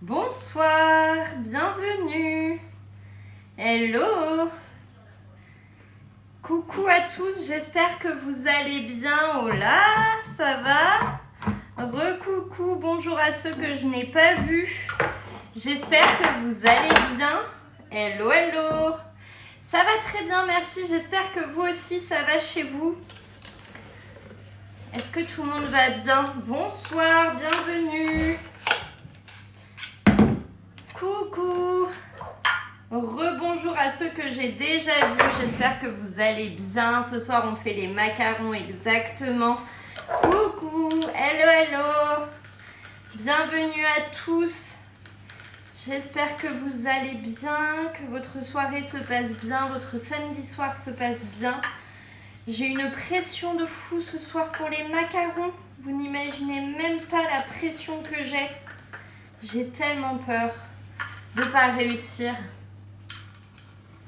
Bonsoir, bienvenue. Hello. Coucou à tous, j'espère que vous allez bien. Hola, ça va? Recoucou, bonjour à ceux que je n'ai pas vus. J'espère que vous allez bien. Hello, hello. Ça va très bien, merci. J'espère que vous aussi, ça va chez vous. Est-ce que tout le monde va bien? Bonsoir, bienvenue. Coucou. Rebonjour à ceux que j'ai déjà vus. J'espère que vous allez bien. Ce soir, on fait les macarons exactement. Coucou. Hello, hello. Bienvenue à tous. J'espère que vous allez bien, que votre soirée se passe bien, votre samedi soir se passe bien. J'ai une pression de fou ce soir pour les macarons. Vous n'imaginez même pas la pression que j'ai. J'ai tellement peur de ne pas réussir.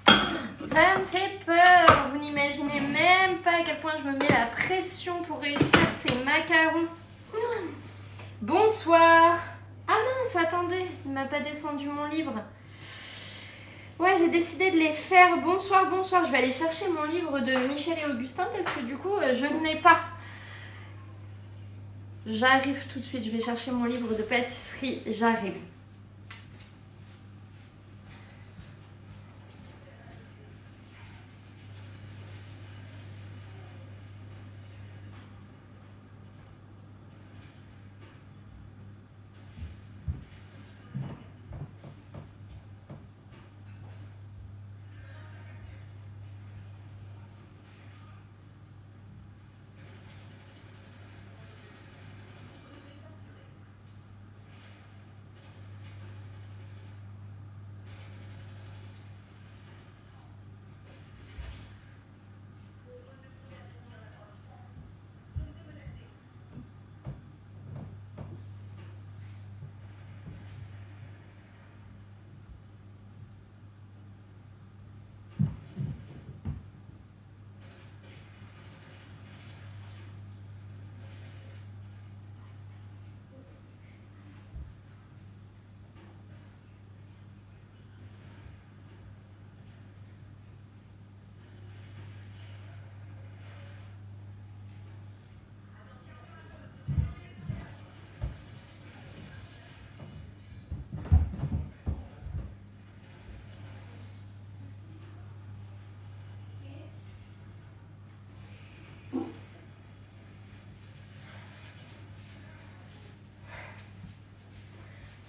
Ça me fait peur. Vous n'imaginez même pas à quel point je me mets la pression pour réussir ces macarons. Bonsoir. Ah mince, attendez, il m'a pas descendu mon livre. Ouais, j'ai décidé de les faire. Bonsoir, bonsoir. Je vais aller chercher mon livre de Michel et Augustin parce que du coup, je ne l'ai pas. J'arrive tout de suite. Je vais chercher mon livre de pâtisserie. J'arrive.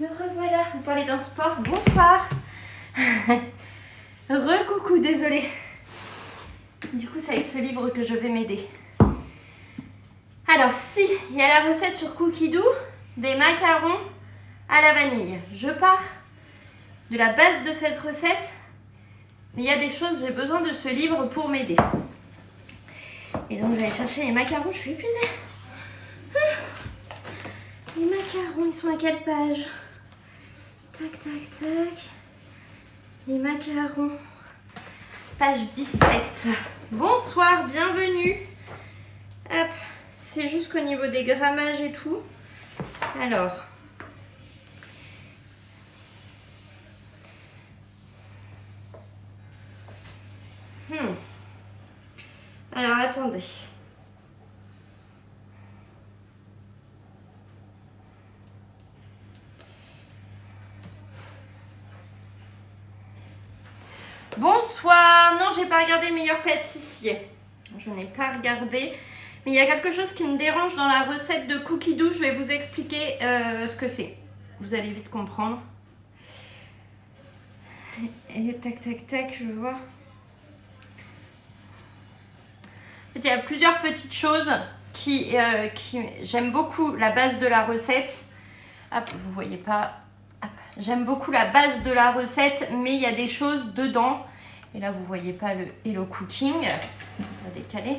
Me revoilà, vous parlez d'un sport. Bonsoir. Recoucou, désolée. Du coup, c'est avec ce livre que je vais m'aider. Alors, si, il y a la recette sur Cookie Dough des macarons à la vanille. Je pars de la base de cette recette, mais il y a des choses, j'ai besoin de ce livre pour m'aider. Et donc, je vais aller chercher les macarons, je suis épuisée. Les macarons, ils sont à quelle page? Tac, tac, tac. Les macarons. Page 17. Bonsoir, bienvenue. Hop, c'est juste qu'au niveau des grammages et tout. Alors. Alors, attendez. Bonsoir. Non, j'ai pas regardé le meilleur pâtissier. Je n'ai pas regardé. Mais il y a quelque chose qui me dérange dans la recette de Cookie Dough. Je vais vous expliquer ce que c'est. Vous allez vite comprendre. Et tac, tac, tac, je vois. En fait, il y a plusieurs petites choses qui j'aime beaucoup la base de la recette. Hop, vous voyez pas. J'aime beaucoup la base de la recette, mais il y a des choses dedans. Et là, vous voyez pas le Hello Cooking. On va décaler.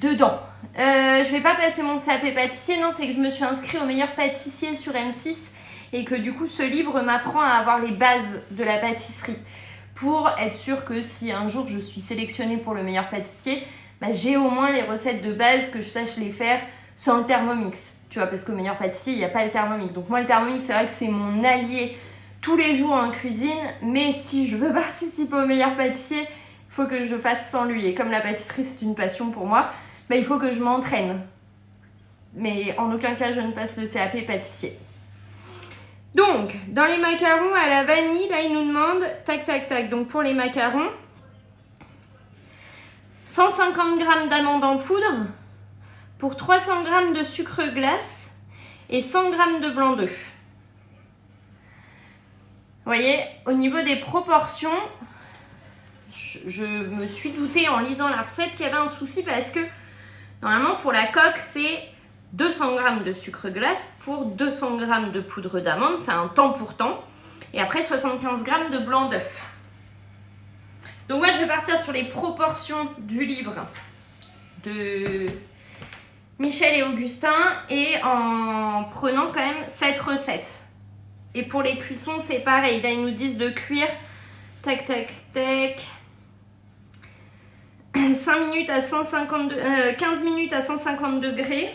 Dedans. Je vais pas passer mon CAP pâtissier. Non, c'est que je me suis inscrite au meilleur pâtissier sur M6. Et que du coup, ce livre m'apprend à avoir les bases de la pâtisserie. Pour être sûr que si un jour je suis sélectionnée pour le meilleur pâtissier, bah, j'ai au moins les recettes de base, que je sache les faire sans le Thermomix. Tu vois, parce qu'au meilleur pâtissier, il n'y a pas le Thermomix. Donc moi, le Thermomix, c'est vrai que c'est mon allié tous les jours en cuisine. Mais si je veux participer au meilleur pâtissier, il faut que je fasse sans lui. Et comme la pâtisserie, c'est une passion pour moi, bah, il faut que je m'entraîne. Mais en aucun cas, je ne passe le CAP pâtissier. Donc, dans les macarons à la vanille, là, il nous demande, tac, tac, tac. Donc, pour les macarons, 150 g d'amandes en poudre pour 300 g de sucre glace et 100 g de blanc d'œuf. Vous voyez, au niveau des proportions, je me suis doutée en lisant la recette qu'il y avait un souci parce que normalement, pour la coque, c'est 200 g de sucre glace pour 200 g de poudre d'amande, c'est un temps pour temps. Et après 75 g de blanc d'œuf. Donc moi je vais partir sur les proportions du livre de Michel et Augustin et en prenant quand même cette recette. Et pour les cuissons c'est pareil, là ils nous disent de cuire tac tac tac 5 minutes à 150, 15 minutes à 150 degrés.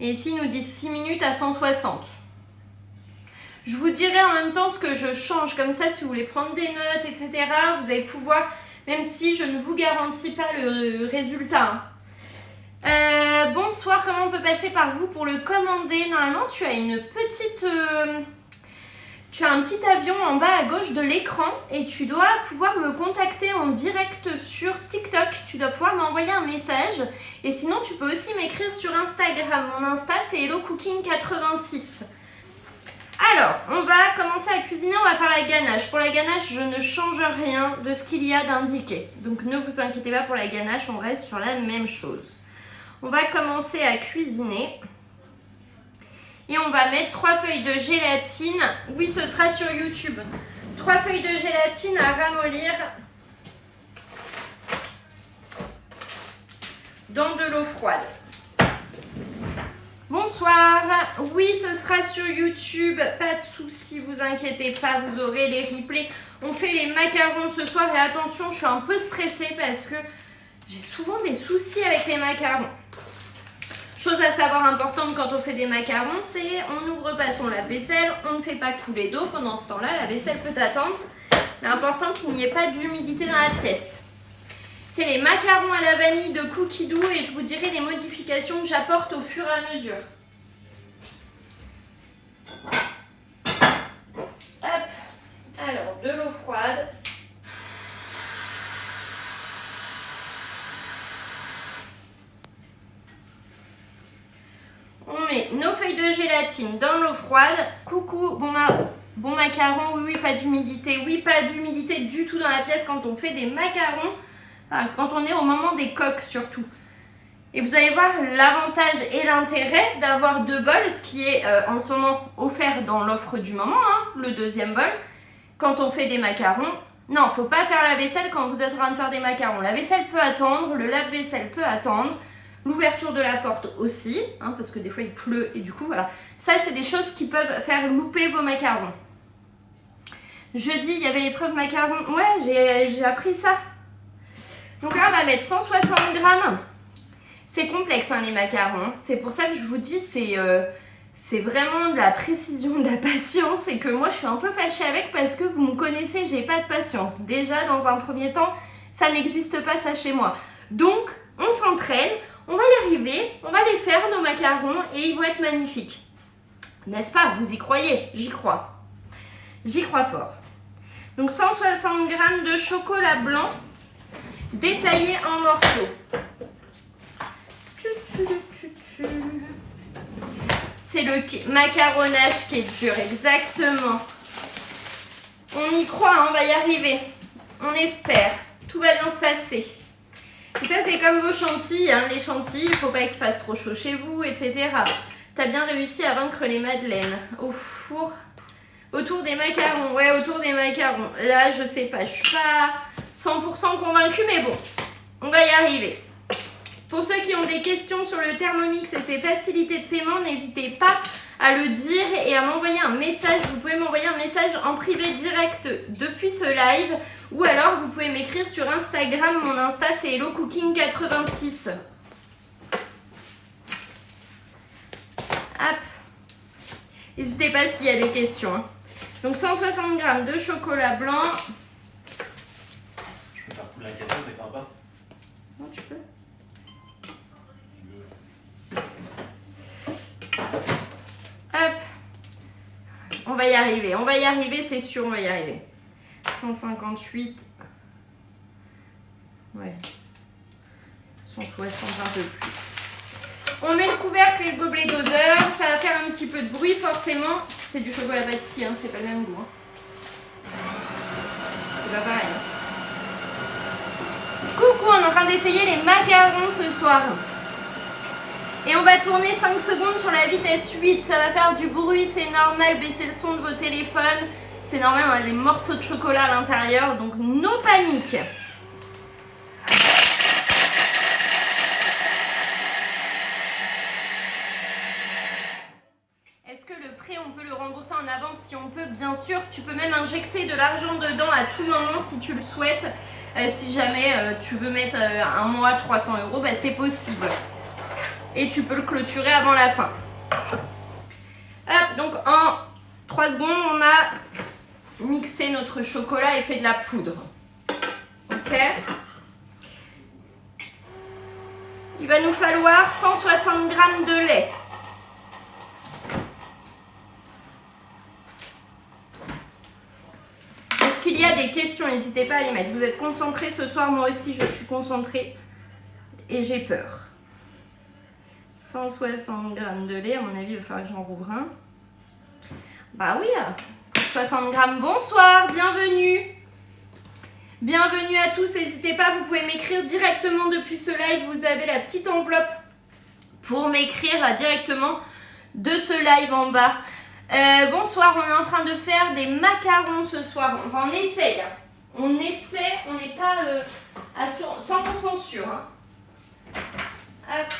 Et ici, ils nous disent 6 minutes à 160. Je vous dirai en même temps ce que je change. Comme ça, si vous voulez prendre des notes, etc., vous allez pouvoir, même si je ne vous garantis pas le résultat. Bonsoir, comment on peut passer par vous pour le commander? Normalement, tu as une petite... tu as un petit avion en bas à gauche de l'écran et tu dois pouvoir me contacter en direct sur TikTok. Tu dois pouvoir m'envoyer un message et sinon tu peux aussi m'écrire sur Instagram. Mon Insta c'est HelloCooking86. Alors, on va commencer à cuisiner, on va faire la ganache. Pour la ganache, je ne change rien de ce qu'il y a d'indiqué. Donc ne vous inquiétez pas pour la ganache, on reste sur la même chose. On va commencer à cuisiner. Et on va mettre 3 feuilles de gélatine. Oui, ce sera sur YouTube. 3 feuilles de gélatine à ramollir dans de l'eau froide. Bonsoir. Oui, ce sera sur YouTube. Pas de souci, vous inquiétez pas. Vous aurez les replays. On fait les macarons ce soir. Et attention, je suis un peu stressée parce que j'ai souvent des soucis avec les macarons. Chose à savoir importante quand on fait des macarons, c'est on n'ouvre pas son lave-vaisselle, on ne fait pas couler d'eau. Pendant ce temps-là, la vaisselle peut attendre. C'est important qu'il n'y ait pas d'humidité dans la pièce. C'est les macarons à la vanille de Cookie Dough et je vous dirai les modifications que j'apporte au fur et à mesure. Hop. Alors, de l'eau froide. On met nos feuilles de gélatine dans l'eau froide. Coucou, bon macaron, oui, pas d'humidité. Oui, pas d'humidité du tout dans la pièce quand on fait des macarons. Enfin, quand on est au moment des coques surtout. Et vous allez voir l'avantage et l'intérêt d'avoir 2 bols, ce qui est en ce moment offert dans l'offre du moment, hein, le deuxième bol. Quand on fait des macarons, non, il ne faut pas faire la vaisselle quand vous êtes en train de faire des macarons. La vaisselle peut attendre, le lave-vaisselle peut attendre. L'ouverture de la porte aussi, hein, parce que des fois il pleut et du coup voilà. Ça c'est des choses qui peuvent faire louper vos macarons. Jeudi il y avait l'épreuve macarons. Ouais, j'ai appris ça. Donc là on va mettre 160 grammes. C'est complexe hein, les macarons. C'est pour ça que je vous dis c'est vraiment de la précision, de la patience. Et que moi je suis un peu fâchée avec parce que vous me connaissez, j'ai pas de patience. Déjà dans un premier temps, ça n'existe pas ça chez moi. Donc on s'entraîne. On va y arriver, on va les faire nos macarons et ils vont être magnifiques. N'est-ce pas? Vous y croyez? J'y crois. J'y crois fort. Donc 160 g de chocolat blanc détaillé en morceaux. C'est le macaronnage qui est dur, exactement. On y croit, on va y arriver. On espère. Tout va bien se passer. Et ça, c'est comme vos chantilly. Hein. Les chantilly, il ne faut pas qu'il fasse trop chaud chez vous, etc. Tu as bien réussi à vaincre les madeleines au four. Autour des macarons. Ouais, autour des macarons. Là, je sais pas. Je suis pas 100% convaincue, mais bon. On va y arriver. Pour ceux qui ont des questions sur le Thermomix et ses facilités de paiement, n'hésitez pas à le dire et à m'envoyer un message. Vous pouvez m'envoyer un message en privé direct depuis ce live ou alors vous pouvez m'écrire sur Instagram. Mon Insta c'est HelloCooking86. Hop. N'hésitez pas s'il y a des questions. Hein. Donc 160 g de chocolat blanc. Je peux faire couler un café, ça craint pas? Non, tu peux. Hop. On va y arriver, c'est sûr, on va y arriver. 158. Ouais. 160 un peu plus. On met le couvercle et le gobelet doseur. Ça va faire un petit peu de bruit forcément. C'est du chocolat pâtissier, hein, c'est pas le même goût. Hein. C'est pas pareil. Hein. Coucou, on est en train d'essayer les macarons ce soir. Et on va tourner 5 secondes sur la vitesse 8. Ça va faire du bruit, c'est normal. Baissez le son de vos téléphones. C'est normal, on a des morceaux de chocolat à l'intérieur. Donc, no panique. Est-ce que le prêt, on peut le rembourser en avance? Si on peut, bien sûr. Tu peux même injecter de l'argent dedans à tout moment si tu le souhaites. Si jamais tu veux mettre un mois 300 €, bah, c'est possible. Et tu peux le clôturer avant la fin. Hop, donc en 3 secondes, on a mixé notre chocolat et fait de la poudre. Ok. Il va nous falloir 160 g de lait. Est-ce qu'il y a des questions? N'hésitez pas à les mettre. Vous êtes concentrés ce soir, moi aussi je suis concentrée et j'ai peur. 160 g de lait, à mon avis, il va falloir que j'en rouvre un. Bah oui, 60 g, bonsoir, bienvenue. Bienvenue à tous, n'hésitez pas, vous pouvez m'écrire directement depuis ce live. Vous avez la petite enveloppe pour m'écrire directement de ce live en bas. Bonsoir, on est en train de faire des macarons ce soir. Enfin, on essaye. On essaie, on n'est pas à 100% sûr. Hein. Hop.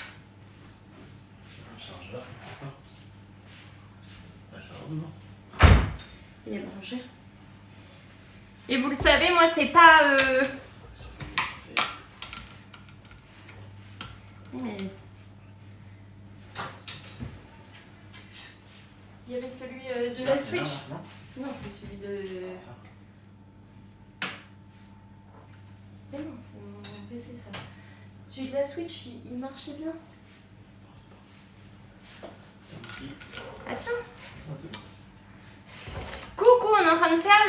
Il est branché. Et vous le savez, moi c'est pas. Mais... Il y avait celui de la Switch. Non, c'est celui de. Mais non, c'est mon PC ça. Celui de la Switch, il marchait bien. Ah tiens. Coucou, on est en train de faire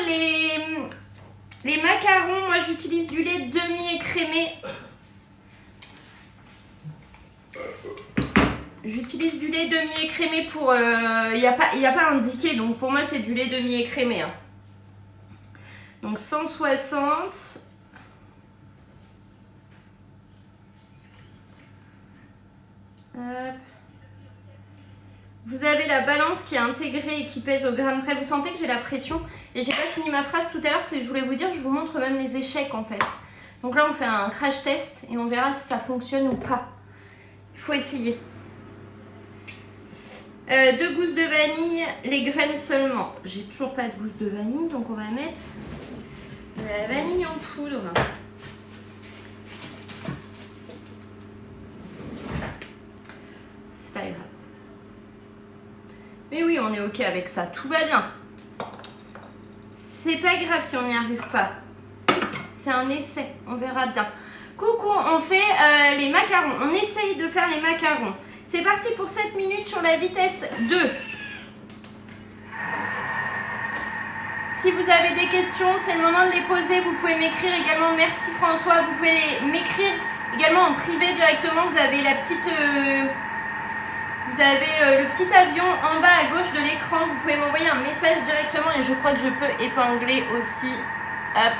les macarons. Moi j'utilise du lait demi-écrémé. J'utilise du lait demi-écrémé pour... Il n'y a pas indiqué, donc pour moi c'est du lait demi-écrémé. Hein. Donc 160... Vous avez la balance qui est intégrée et qui pèse au gramme près. Vous sentez que j'ai la pression. Et j'ai pas fini ma phrase tout à l'heure. Je voulais vous dire, je vous montre même les échecs en fait. Donc là on fait un crash test et on verra si ça fonctionne ou pas. Il faut essayer. 2 gousses de vanille, les graines seulement. J'ai toujours pas de gousses de vanille, donc on va mettre de la vanille en poudre. C'est pas grave. Mais oui, on est ok avec ça, tout va bien. C'est pas grave si on n'y arrive pas. C'est un essai, on verra bien. Coucou, on fait les macarons. On essaye de faire les macarons. C'est parti pour 7 minutes sur la vitesse 2. Si vous avez des questions, c'est le moment de les poser. Vous pouvez m'écrire également. Merci François. Vous pouvez m'écrire également en privé directement. Vous avez la petite... Vous avez le petit avion en bas à gauche de l'écran. Vous pouvez m'envoyer un message directement et je crois que je peux épingler aussi, hop,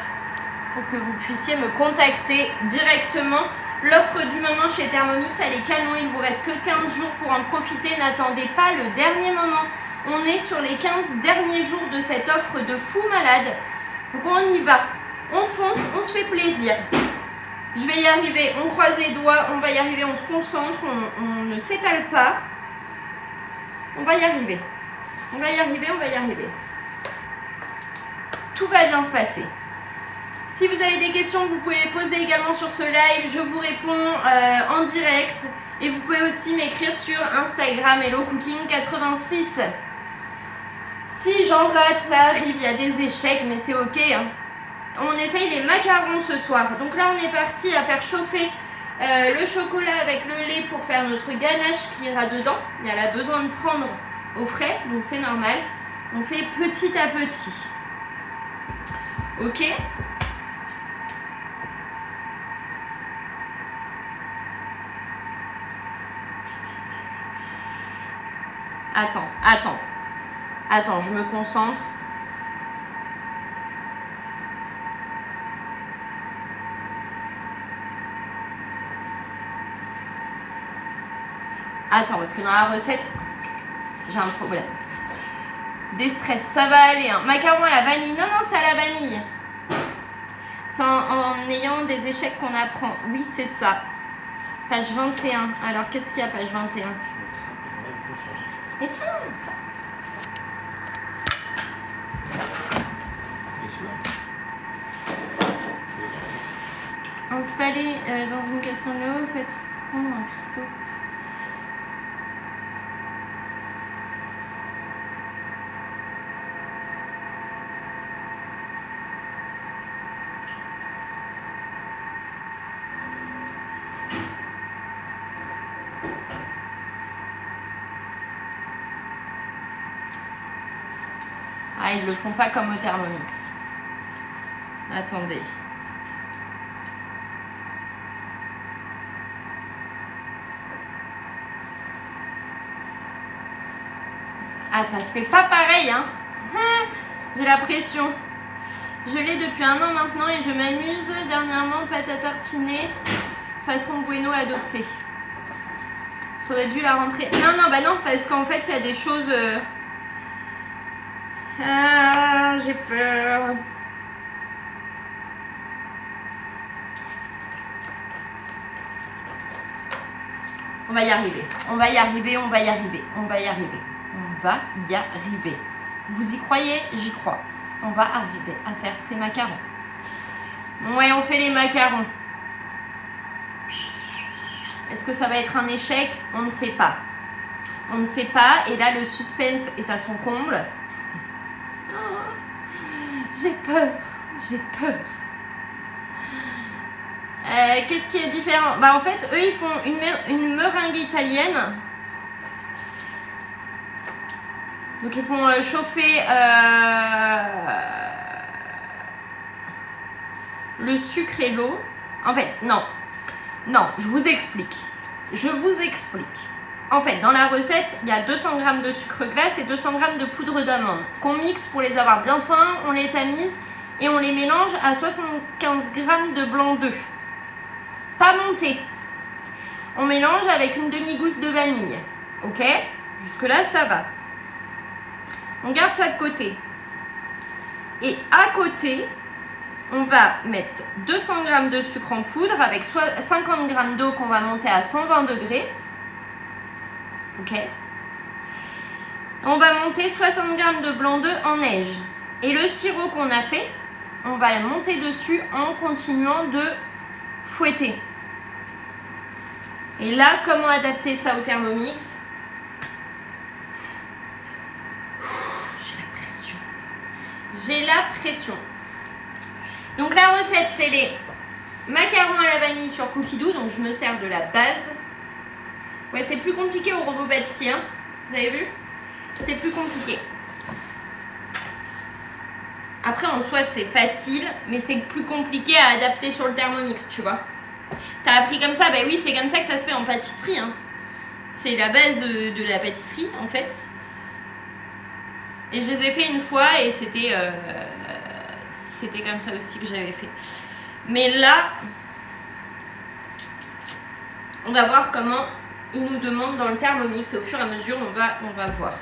pour que vous puissiez me contacter directement. L'offre du moment chez Thermomix, elle est canon. Il vous reste que 15 jours pour en profiter. N'attendez pas le dernier moment. On est sur les 15 derniers jours de cette offre de fou malade. Donc on y va. On fonce, on se fait plaisir. Je vais y arriver. On croise les doigts. On va y arriver. On se concentre. On ne s'étale pas. On va y arriver. On va y arriver, on va y arriver. Tout va bien se passer. Si vous avez des questions, vous pouvez les poser également sur ce live. Je vous réponds en direct. Et vous pouvez aussi m'écrire sur Instagram Hello Cooking 86. Si j'en rate, ça arrive, il y a des échecs, mais c'est ok. Hein. On essaye les macarons ce soir. Donc là, on est parti à faire chauffer le chocolat avec le lait pour faire notre ganache qui ira dedans. Elle a besoin de prendre au frais, donc c'est normal. On fait petit à petit. Ok ? Attends, je me concentre. Attends, parce que dans la recette, j'ai un problème. Déstress, ça va aller. Hein. Macaron à la vanille. Non, c'est à la vanille. C'est en ayant des échecs qu'on apprend. Oui, c'est ça. Page 21. Alors, qu'est-ce qu'il y a, page 21 ? Et tiens. Installer dans une casserole de l'eau, faites prendre un cristaux. Ah, ils le font pas comme au Thermomix. Attendez. Ah, ça se fait pas pareil, hein. J'ai la pression. Je l'ai depuis 1 an maintenant et je m'amuse. Dernièrement, pâte à tartiner façon Bueno adoptée. T'aurais dû la rentrer. Non, bah non, parce qu'en fait, il y a des choses... Ah, j'ai peur. On va y arriver. On va y arriver. Vous y croyez? J'y crois. On va arriver à faire ces macarons. Ouais, on fait les macarons. Est-ce que ça va être un échec? On ne sait pas. Et là, le suspense est à son comble. J'ai peur. Qu'est-ce qui est différent? Bah en fait, eux, ils font une meringue italienne. Donc, ils font chauffer le sucre et l'eau. En fait, non, je vous explique. En fait, dans la recette, il y a 200 g de sucre glace et 200 g de poudre d'amande qu'on mixe pour les avoir bien fins, on les tamise et on les mélange à 75 g de blanc d'œuf. Pas monté. On mélange avec une demi-gousse de vanille. Ok? Jusque-là, ça va. On garde ça de côté. Et à côté, on va mettre 200 g de sucre en poudre avec 50 g d'eau qu'on va monter à 120 degrés. Ok. On va monter 60 g de blanc d'œuf en neige. Et le sirop qu'on a fait, on va le monter dessus en continuant de fouetter. Et là, comment adapter ça au Thermomix? J'ai la pression. Donc la recette, c'est les macarons à la vanille sur cookie dough. Donc je me sers de la base. Ouais, c'est plus compliqué au robot pâtissier. Hein. Vous avez vu? C'est plus compliqué. Après, en soi, c'est facile, mais c'est plus compliqué à adapter sur le Thermomix, tu vois. T'as appris comme ça? Bah oui, c'est comme ça que ça se fait en pâtisserie. Hein. C'est la base de la pâtisserie, en fait. Et je les ai fait une fois et c'était comme ça aussi que j'avais fait. Mais là, on va voir comment ils nous demandent dans le Thermomix. Au fur et à mesure, on va voir.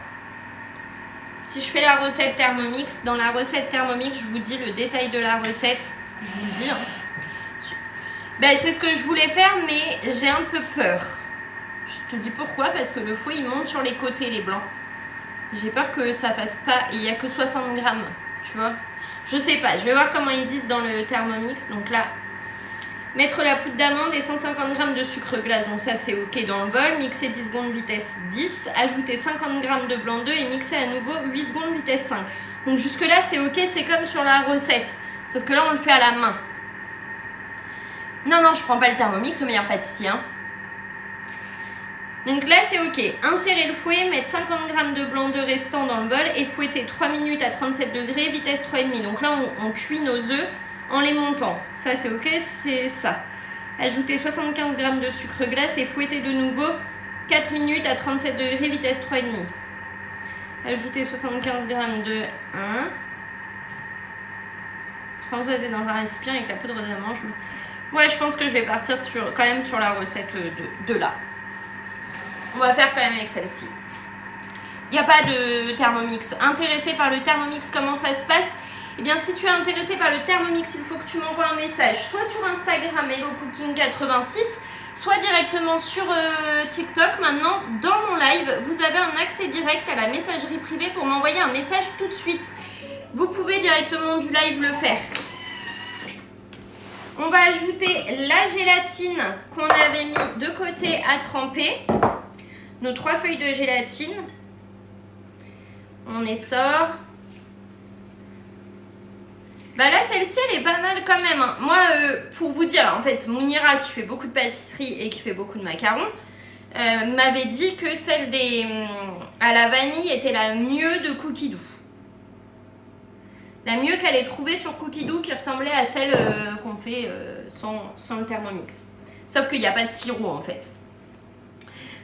Si je fais la recette Thermomix, dans la recette Thermomix, je vous dis le détail de la recette. Je vous le dis. Hein. Ben, c'est ce que je voulais faire, mais j'ai un peu peur. Je te dis pourquoi, parce que le fouet, il monte sur les côtés, les blancs. J'ai peur que ça fasse pas... Il n'y a que 60 grammes, tu vois. Je sais pas, je vais voir comment ils disent dans le Thermomix. Donc là... Mettre la poudre d'amande et 150 g de sucre glace, donc ça c'est ok dans le bol. Mixer 10 secondes vitesse 10, ajouter 50 g de blanc d'œuf et mixer à nouveau 8 secondes vitesse 5. Donc jusque là c'est ok, c'est comme sur la recette, sauf que là on le fait à la main. Non, je prends pas le Thermomix au meilleur pâtissier. Hein. Donc là c'est ok, insérer le fouet, mettre 50 g de blanc d'œuf restant dans le bol et fouetter 3 minutes à 37 degrés, vitesse 3,5. Donc là on cuit nos œufs en les montant. Ça c'est ok, c'est ça. Ajouter 75 g de sucre glace et fouetter de nouveau 4 minutes à 37 degrés, vitesse 3,5. Ajouter 75 g de 1. Transvaser dans un récipient avec la poudre d'amande. Ouais, je pense que je vais partir quand même sur la recette de là. On va faire quand même avec celle-ci. Il n'y a pas de Thermomix. Intéressé par le Thermomix, comment ça se passe? Eh bien, si tu es intéressé par le Thermomix, il faut que tu m'envoies un message, soit sur Instagram, HelloCooking86, soit directement sur TikTok. Maintenant, dans mon live, vous avez un accès direct à la messagerie privée pour m'envoyer un message tout de suite. Vous pouvez directement du live le faire. On va ajouter la gélatine qu'on avait mis de côté à tremper. Nos 3 feuilles de gélatine. On essore. Bah là, celle-ci, elle est pas mal quand même. Hein. Moi, pour vous dire, en fait, Mounira, qui fait beaucoup de pâtisserie et qui fait beaucoup de macarons, m'avait dit que celle à la vanille était la mieux de Cookie Dough. La mieux qu'elle ait trouvée sur Cookie Dough, qui ressemblait à celle qu'on fait sans le Thermomix. Sauf qu'il n'y a pas de sirop, en fait.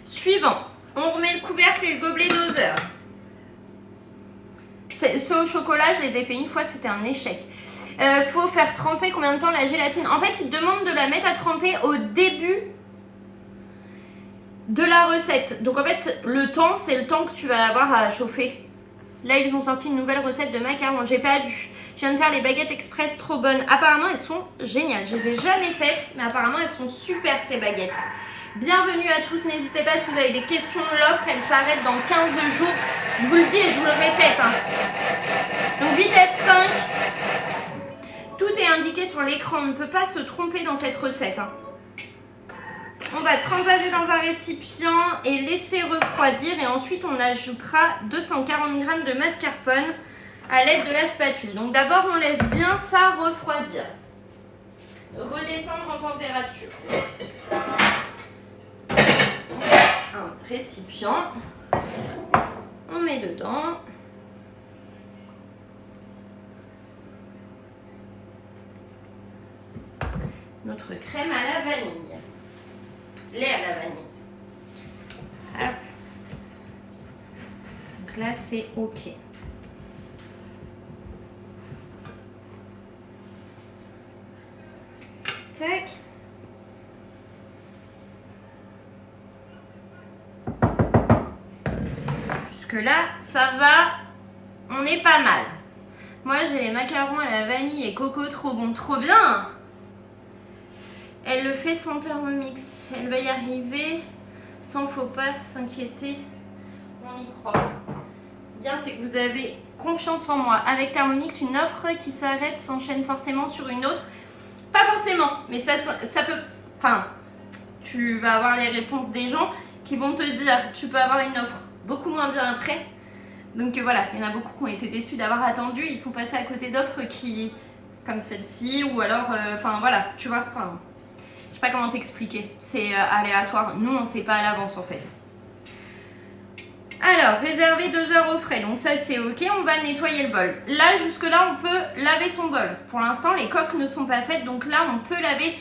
Suivant, on remet le couvercle et le gobelet doseur. Ceux au chocolat, je les ai fait une fois, c'était un échec. Faut faire tremper combien de temps la gélatine? En fait, ils te demandent de la mettre à tremper au début de la recette. Donc en fait, le temps, c'est le temps que tu vas avoir à chauffer. Là, ils ont sorti une nouvelle recette de macarons. J'ai pas vu. Je viens de faire les baguettes express trop bonnes. Apparemment, elles sont géniales. Je les ai jamais faites, mais apparemment, elles sont super ces baguettes. Bienvenue à tous. N'hésitez pas si vous avez des questions. L'offre, elle s'arrête dans 15 jours. Je vous le dis et je vous le répète. Hein. Donc, vitesse 5. Tout est indiqué sur l'écran. On ne peut pas se tromper dans cette recette. Hein. On va transvaser dans un récipient et laisser refroidir. Et ensuite, on ajoutera 240 g de mascarpone à l'aide de la spatule. Donc d'abord, on laisse bien ça refroidir. Redescendre en température. Un récipient. On met dedans. Notre crème à la vanille. Lait à la vanille. Hop. Donc là, c'est OK. Tac. Jusque-là, ça va. On est pas mal. Moi, j'ai les macarons à la vanille et coco trop bon. Trop bien! Elle le fait sans Thermomix. Elle va y arriver sans faut pas s'inquiéter. On y croit. Bien, c'est que vous avez confiance en moi. Avec Thermomix, une offre qui s'arrête s'enchaîne forcément sur une autre. Pas forcément, mais ça peut... Enfin, tu vas avoir les réponses des gens qui vont te dire tu peux avoir une offre beaucoup moins bien après. Donc voilà, il y en a beaucoup qui ont été déçus d'avoir attendu. Ils sont passés à côté d'offres qui... comme celle-ci, ou alors... Enfin voilà, tu vois, enfin... Je sais pas comment t'expliquer, c'est aléatoire. Nous, on ne sait pas à l'avance en fait. Alors, réserver 2 heures au frais. Donc ça, c'est OK. On va nettoyer le bol. Là, jusque-là, on peut laver son bol. Pour l'instant, les coques ne sont pas faites. Donc là, on peut laver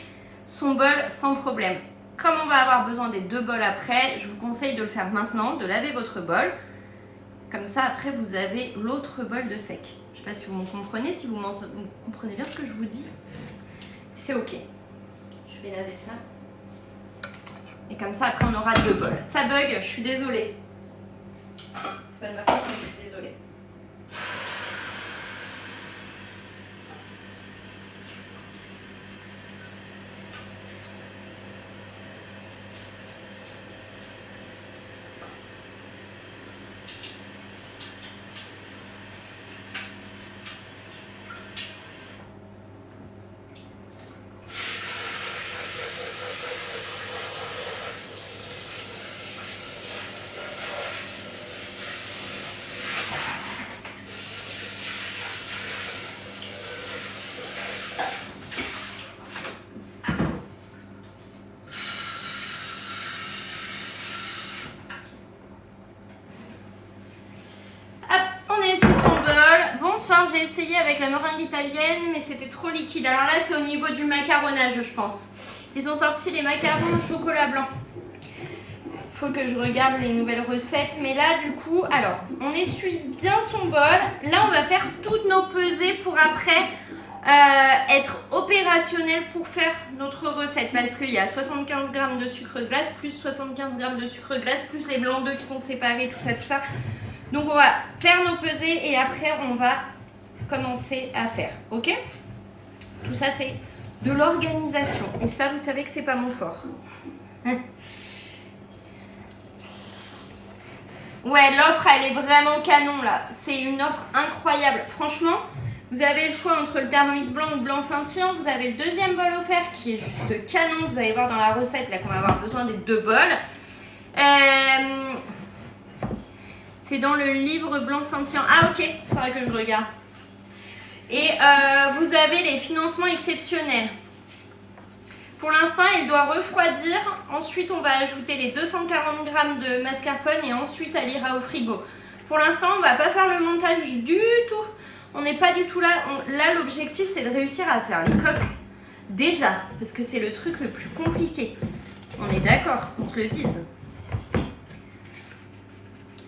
son bol sans problème. Comme on va avoir besoin des 2 bols après, je vous conseille de le faire maintenant, de laver votre bol. Comme ça, après, vous avez l'autre bol de sec. Je ne sais pas si vous me comprenez. Si vous comprenez bien ce que je vous dis, c'est OK. Je vais laver ça. Et comme ça, après, on aura 2 bols. Ça bug, je suis désolée. C'est pas de ma faute, mais je suis désolée. j'ai essayé avec la meringue italienne, mais c'était trop liquide. Alors là, c'est au niveau du macaronnage, je pense. Ils ont sorti les macarons au chocolat blanc. Faut que je regarde les nouvelles recettes. Mais là, du coup, alors, on essuie bien son bol. Là, on va faire toutes nos pesées pour après être opérationnel pour faire notre recette. Parce qu'il y a 75 g de sucre glace, plus 75 g de sucre glace, plus les blancs d'œufs qui sont séparés, tout ça, tout ça. Donc, on va faire nos pesées et après, on va commencer à faire. Ok? Tout ça, c'est de l'organisation. Et ça, vous savez que c'est pas mon fort. Ouais, l'offre, elle est vraiment canon, là. C'est une offre incroyable. Franchement, vous avez le choix entre le Thermomix blanc ou le blanc scintillant. Vous avez le deuxième bol offert qui est juste canon. Vous allez voir dans la recette, là, qu'on va avoir besoin des 2 bols. C'est dans le livre blanc scintillant. Ah, ok. Il faudrait que je regarde. Et vous avez les financements exceptionnels. Pour l'instant, il doit refroidir. Ensuite, on va ajouter les 240 g de mascarpone et ensuite, elle ira au frigo. Pour l'instant, on ne va pas faire le montage du tout. On n'est pas du tout là. Là, l'objectif, c'est de réussir à faire les coques déjà. Parce que c'est le truc le plus compliqué. On est d'accord, qu'on se le dise.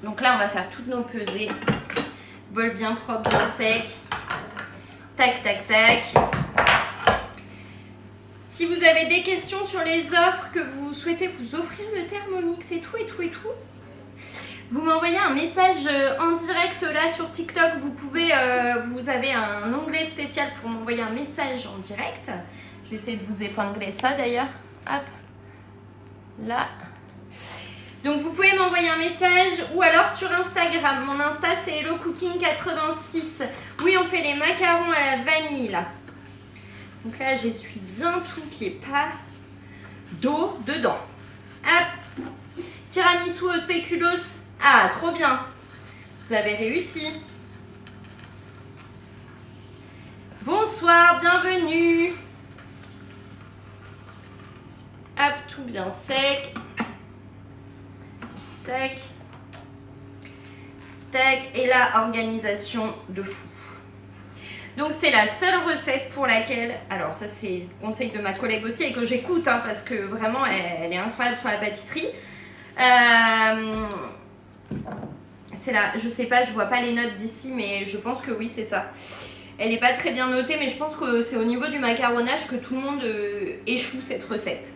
Donc là, on va faire toutes nos pesées. Bol bien propre, bien sec. Tac, tac, tac. Si vous avez des questions sur les offres que vous souhaitez vous offrir le Thermomix et tout, vous m'envoyez un message en direct là sur TikTok. Vous avez un onglet spécial pour m'envoyer un message en direct. Je vais essayer de vous épingler ça d'ailleurs. Hop, là. Donc vous pouvez m'envoyer un message ou alors sur Instagram. Mon Insta c'est HelloCooking86. Oui, on fait les macarons à la vanille là. Donc là, j'essuie bien tout, qu'il n'y ait pas d'eau dedans. Hop. Tiramisu au spéculoos. Ah, trop bien. Vous avez réussi. Bonsoir, bienvenue. Hop, tout bien sec. Tac. Tac. Et là, organisation de fou. Donc c'est la seule recette pour laquelle, alors ça c'est le conseil de ma collègue aussi et que j'écoute hein, parce que vraiment elle est incroyable sur la pâtisserie. C'est là, je sais pas, je vois pas les notes d'ici mais je pense que oui c'est ça. Elle n'est pas très bien notée mais je pense que c'est au niveau du macaronnage que tout le monde échoue cette recette.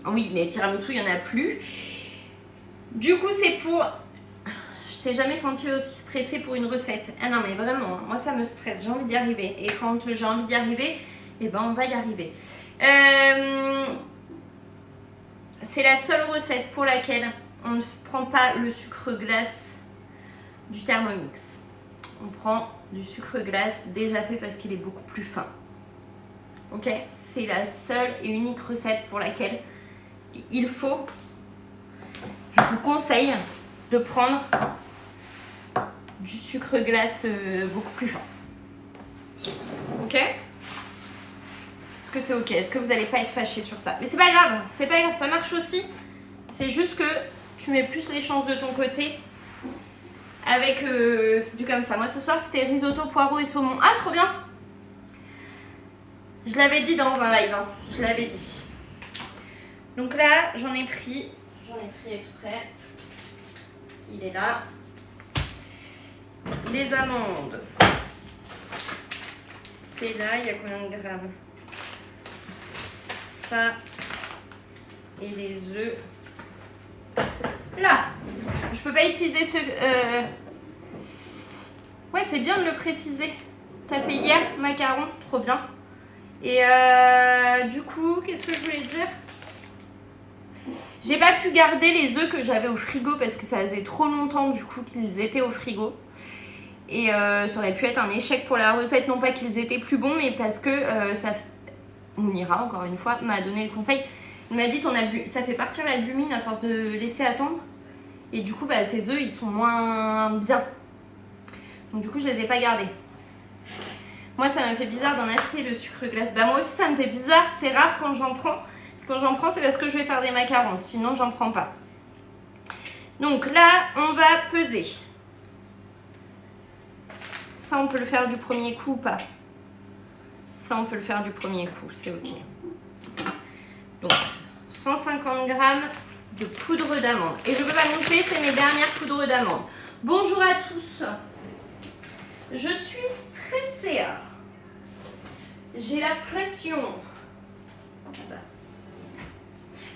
Oui, les tiramisu il n'y en a plus. Du coup c'est pour... Je t'ai jamais senti aussi stressée pour une recette. Ah non mais vraiment, moi ça me stresse, j'ai envie d'y arriver. Et quand j'ai envie d'y arriver, eh ben on va y arriver. C'est la seule recette pour laquelle on ne prend pas le sucre glace du Thermomix. On prend du sucre glace déjà fait parce qu'il est beaucoup plus fin. Ok? C'est la seule et unique recette pour laquelle il faut, je vous conseille de prendre du sucre glace beaucoup plus fin. Ok? Est-ce que c'est ok? Est-ce que vous n'allez pas être fâchés sur ça? Mais c'est pas grave, ça marche aussi. C'est juste que tu mets plus les chances de ton côté avec du comme ça. Moi ce soir c'était risotto, poireaux et saumon. Ah trop bien! Je l'avais dit dans un live, hein. Je l'avais dit. Donc là j'en ai pris exprès. Il est là. Les amandes. C'est là, il y a combien de grammes? Ça. Et les œufs. Là. Je peux pas utiliser ce... Ouais, c'est bien de le préciser. T'as fait hier, macaron, trop bien. Et du coup, qu'est-ce que je voulais dire? J'ai pas pu garder les œufs que j'avais au frigo parce que ça faisait trop longtemps du coup qu'ils étaient au frigo. Et ça aurait pu être un échec pour la recette, non pas qu'ils étaient plus bons, mais parce que Mounira, encore une fois, m'a donné le conseil. Elle m'a dit ça fait partir l'albumine à force de laisser attendre. Et du coup, bah, tes œufs, ils sont moins bien. Donc du coup, je les ai pas gardés. Moi, ça m'a fait bizarre d'en acheter le sucre glace. Bah moi aussi, ça me fait bizarre. C'est rare quand j'en prends. Quand j'en prends, c'est parce que je vais faire des macarons. Sinon, j'en prends pas. Donc là, on va peser. Ça, on peut le faire du premier coup ou pas? Ça, on peut le faire du premier coup, c'est ok. Donc, 150 g de poudre d'amande. Et je ne peux pas montrer, c'est mes dernières poudres d'amande. Bonjour à tous. Je suis stressée. J'ai la pression.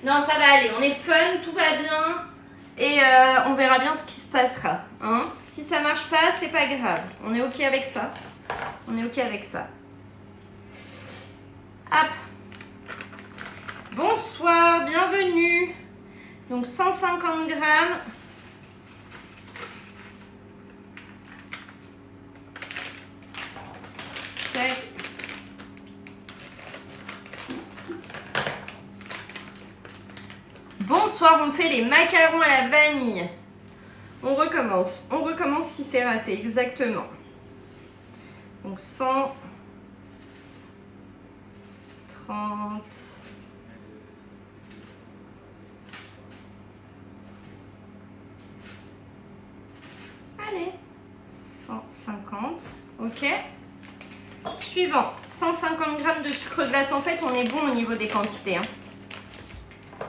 Non, ça va aller. On est fun, tout va bien. Et on verra bien ce qui se passera. Hein. Si ça marche pas, c'est pas grave. On est ok avec ça. On est ok avec ça. Hop. Bonsoir, bienvenue. Donc 150 g. Bonsoir, on fait les macarons à la vanille. On recommence si c'est raté, exactement. Donc 130. Allez, 150, ok. Suivant, 150 g de sucre glace. En fait, on est bon au niveau des quantités. Hein.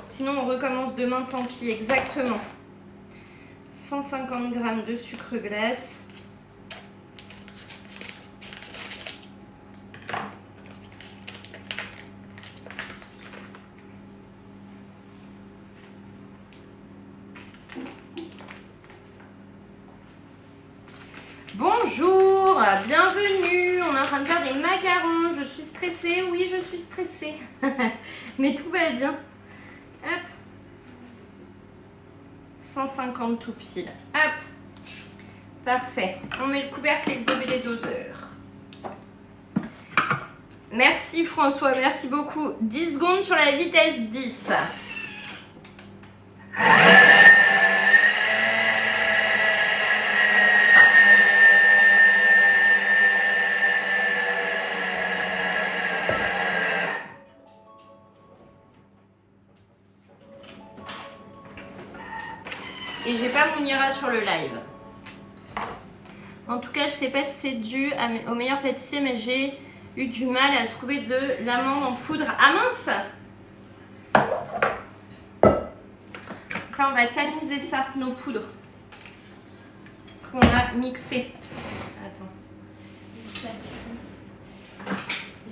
Sinon, on recommence demain, tant pis, exactement. 150 g de sucre glace. Bonjour, bienvenue. On est en train de faire des macarons. Je suis stressée, oui, je suis stressée. Mais tout va bien. Hop. 150 tout pile. Hop. Parfait. On met le couvercle et le gobelet des doseurs. Merci François, merci beaucoup. 10 secondes sur la vitesse 10. Et j'ai pas mon Ira sur le live. En tout cas, je sais pas si c'est dû au meilleur pâtissier, mais j'ai eu du mal à trouver de l'amande en poudre. Ah mince! Donc là, on va tamiser ça, nos poudres qu'on a mixées. Attends.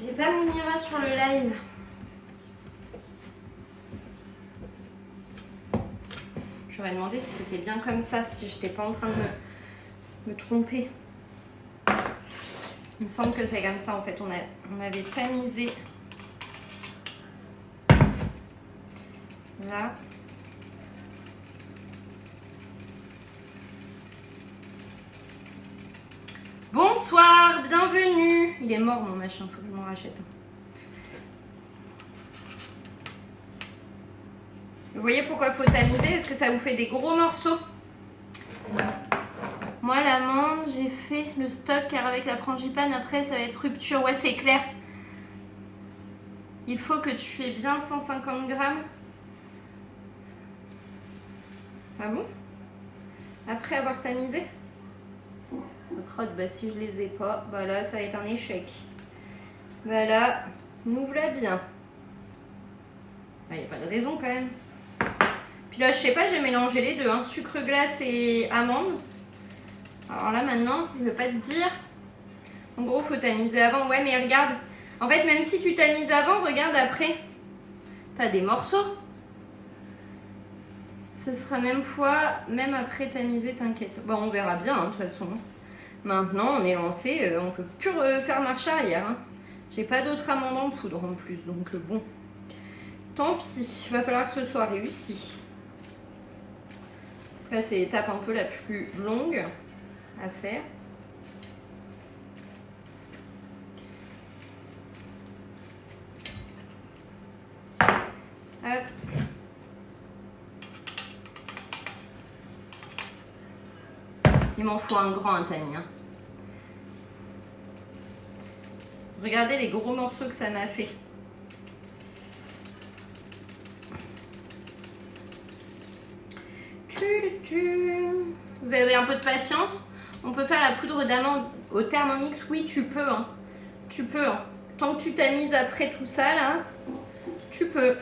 J'ai pas mon Ira sur le live. J'aurais demandé si c'était bien comme ça, si j'étais pas en train de me tromper. Il me semble que c'est comme ça en fait. On avait tamisé là. Bonsoir, bienvenue. Il est mort mon machin, faut que je m'en rachète. Vous voyez pourquoi il faut tamiser? Est-ce que ça vous fait des gros morceaux? Moi, l'amande, j'ai fait le stock car avec la frangipane, après, ça va être rupture. Ouais, c'est clair. Il faut que tu aies bien 150 g. Ah bon? Après avoir tamisé? Crotte, bah si je les ai pas, bah là, ça va être un échec. Bah là, nous voilà bien. Il n'y a pas de raison quand même. Puis là, je sais pas, j'ai mélangé les deux, hein, sucre glace et amande. Alors là, maintenant, je vais pas te dire. En gros, faut tamiser avant. Ouais, mais regarde. En fait, même si tu tamises avant, regarde après. T'as des morceaux. Ce sera même fois, même après tamiser, t'inquiète. Bon, on verra bien, hein, de toute façon. Maintenant, on est lancé, on peut plus faire marche arrière. Hein. J'ai pas d'autres amandes en poudre en plus, donc bon. Tant pis, il va falloir que ce soit réussi. Là, c'est l'étape un peu la plus longue à faire. Hop. Il m'en faut un grand, un tamis. Hein. Regardez les gros morceaux que ça m'a fait. Vous avez un peu de patience. On peut faire la poudre d'amande au Thermomix? Oui, tu peux. Hein. Tu peux. Hein. Tant que tu t'amuses après tout ça, là, tu peux.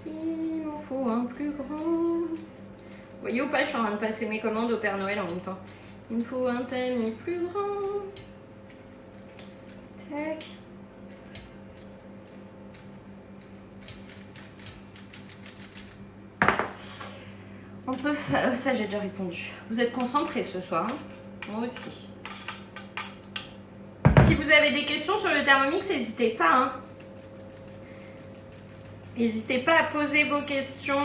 Il m'en faut un plus grand. Vous voyez ou pas, je suis en train de passer mes commandes au Père Noël en même temps. Il me faut un tamis plus grand. Tac. On peut faire... Ça, j'ai déjà répondu. Vous êtes concentrés ce soir. Hein? Moi aussi. Si vous avez des questions sur le Thermomix, n'hésitez pas. Hein? N'hésitez pas à poser vos questions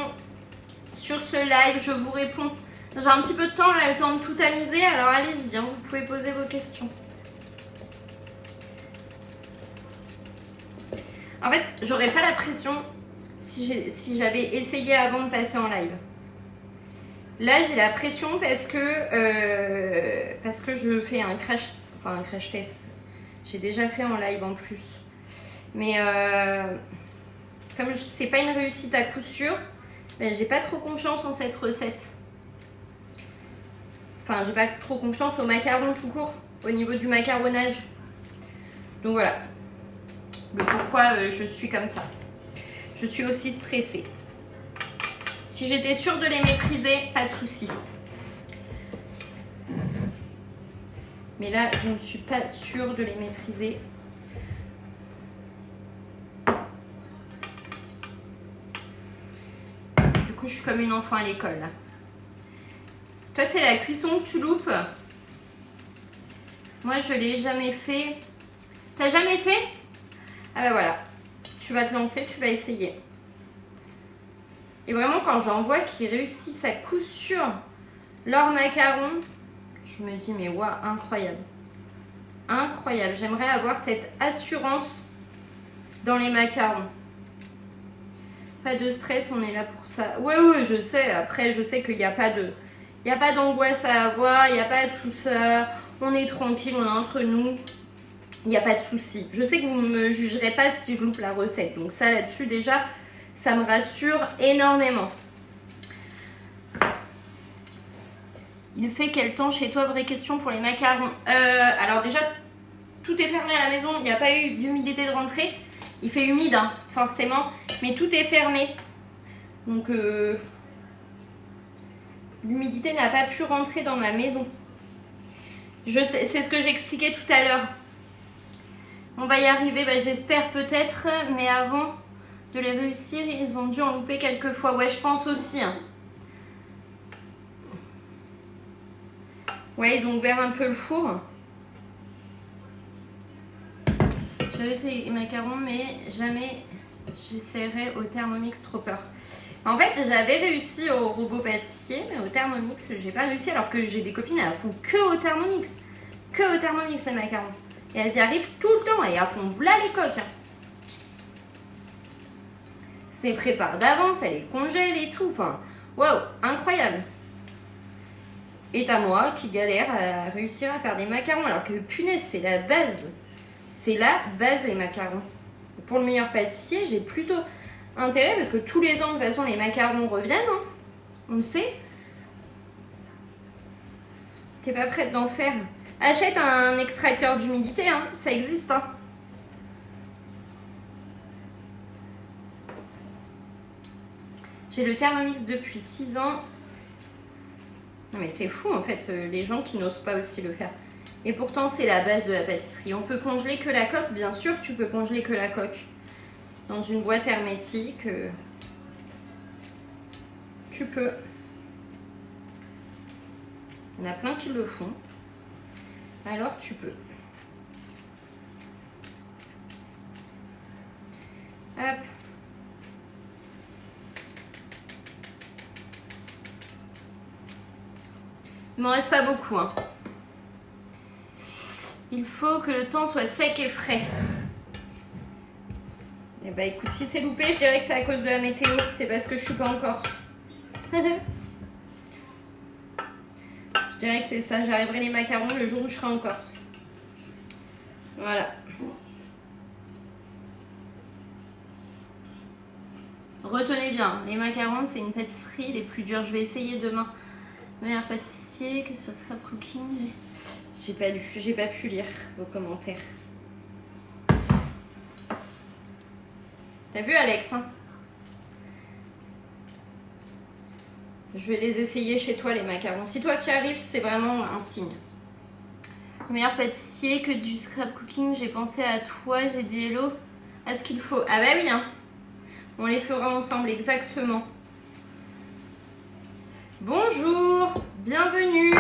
sur ce live. Je vous réponds. J'ai un petit peu de temps, là, le temps de tout amuser. Alors allez-y, hein, vous pouvez poser vos questions. En fait, j'aurais pas la pression si j'avais essayé avant de passer en live. Là, j'ai la pression parce que je fais un crash test. J'ai déjà fait en live en plus. Mais comme c'est pas une réussite à coup sûr, ben, j'ai pas trop confiance en cette recette. Enfin, j'ai pas trop confiance au macaron tout court, au niveau du macaronnage. Donc voilà. Le pourquoi je suis comme ça. Je suis aussi stressée. Si j'étais sûre de les maîtriser, pas de souci. Mais là, je ne suis pas sûre de les maîtriser. Du coup, je suis comme une enfant à l'école là. Toi, c'est la cuisson que tu loupes. Moi, je l'ai jamais fait. T'as jamais fait? Ah ben voilà. Tu vas te lancer, tu vas essayer. Et vraiment, quand j'en vois qui réussissent à coup sûr leur macaron, je me dis, mais waouh, incroyable. Incroyable. J'aimerais avoir cette assurance dans les macarons. Pas de stress, on est là pour ça. Ouais, je sais. Après, je sais qu'il n'y a pas de... Il n'y a pas d'angoisse à avoir, il n'y a pas tout ça. On est tranquille, on est entre nous. Il n'y a pas de souci. Je sais que vous ne me jugerez pas si je loupe la recette. Donc ça, là-dessus, déjà, ça me rassure énormément. Il fait quel temps chez toi? Vraie question pour les macarons. Alors déjà, tout est fermé à la maison. Il n'y a pas eu d'humidité de rentrée. Il fait humide, hein, forcément. Mais tout est fermé. Donc... l'humidité n'a pas pu rentrer dans ma maison. Je sais, c'est ce que j'expliquais tout à l'heure. On va y arriver, bah, j'espère peut-être. Mais avant de les réussir, ils ont dû en louper quelques fois. Ouais, je pense aussi. Hein. Ouais, ils ont ouvert un peu le four. J'avais essayé les macarons, mais jamais j'essaierai au Thermomix, trop peur. En fait, j'avais réussi au robot pâtissier, mais au Thermomix, j'ai pas réussi, alors que j'ai des copines, elles font que au Thermomix. Que au Thermomix, les macarons. Et elles y arrivent tout le temps, et elles font là les coques. Hein. Se les prépare d'avance, elles les congèlent et tout. Enfin, waouh, incroyable. Et à moi qui galère à réussir à faire des macarons, alors que punaise, c'est la base. C'est la base, les macarons. Pour le meilleur pâtissier, j'ai plutôt intérêt, parce que tous les ans, de toute façon, les macarons reviennent. Hein. On le sait. T'es pas prête d'en faire? Achète un extracteur d'humidité, hein. Ça existe. Hein. J'ai le Thermomix depuis 6 ans. Non mais c'est fou en fait, les gens qui n'osent pas aussi le faire. Et pourtant, c'est la base de la pâtisserie. On peut congeler que la coque, bien sûr, tu peux congeler que la coque. Dans une boîte hermétique, tu peux. Il y en a plein qui le font. Alors, tu peux. Hop. Il m'en reste pas beaucoup. Hein. Il faut que le temps soit sec et frais. Eh bah écoute, si c'est loupé, je dirais que c'est à cause de la météo. C'est parce que je suis pas en Corse. Je dirais que c'est ça. J'arriverai les macarons le jour où je serai en Corse. Voilà. Retenez bien, les macarons, c'est une pâtisserie les plus dures. Je vais essayer demain. Meilleur pâtissier, que ce sera cooking. J'ai pas pu lire vos commentaires. T'as vu, Alex, hein? Je vais les essayer chez toi, les macarons. Si toi, tu y arrives, c'est vraiment un signe. Meilleur pâtissier que du scrap cooking. J'ai pensé à toi, j'ai dit hello. À ce qu'il faut. Ah bah oui, hein. On les fera ensemble, exactement. Bonjour, bienvenue.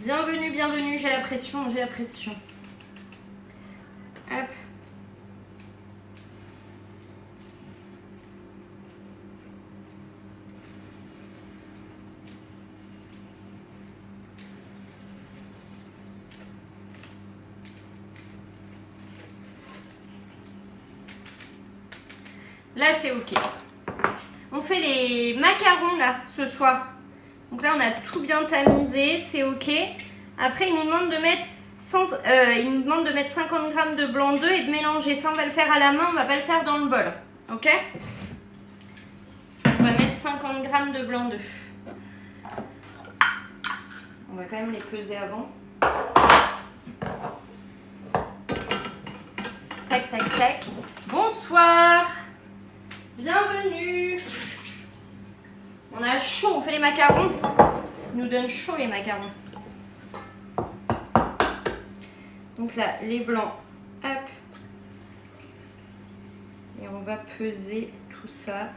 Bienvenue, bienvenue. J'ai la pression, j'ai la pression. Hop. Là, c'est ok. On fait les macarons là ce soir. Donc là, on a tout bien tamisé, c'est ok. Après, il nous demande de mettre 50 g de blanc d'œuf et de mélanger. Ça, on va le faire à la main, on va pas le faire dans le bol. Ok? On va mettre 50 g de blanc d'œuf. On va quand même les peser avant. Tac, tac, tac. Bonsoir. Bienvenue. On a chaud, on fait les macarons. Ils nous donnent chaud les macarons. Donc là, les blancs, hop. Et on va peser tout ça.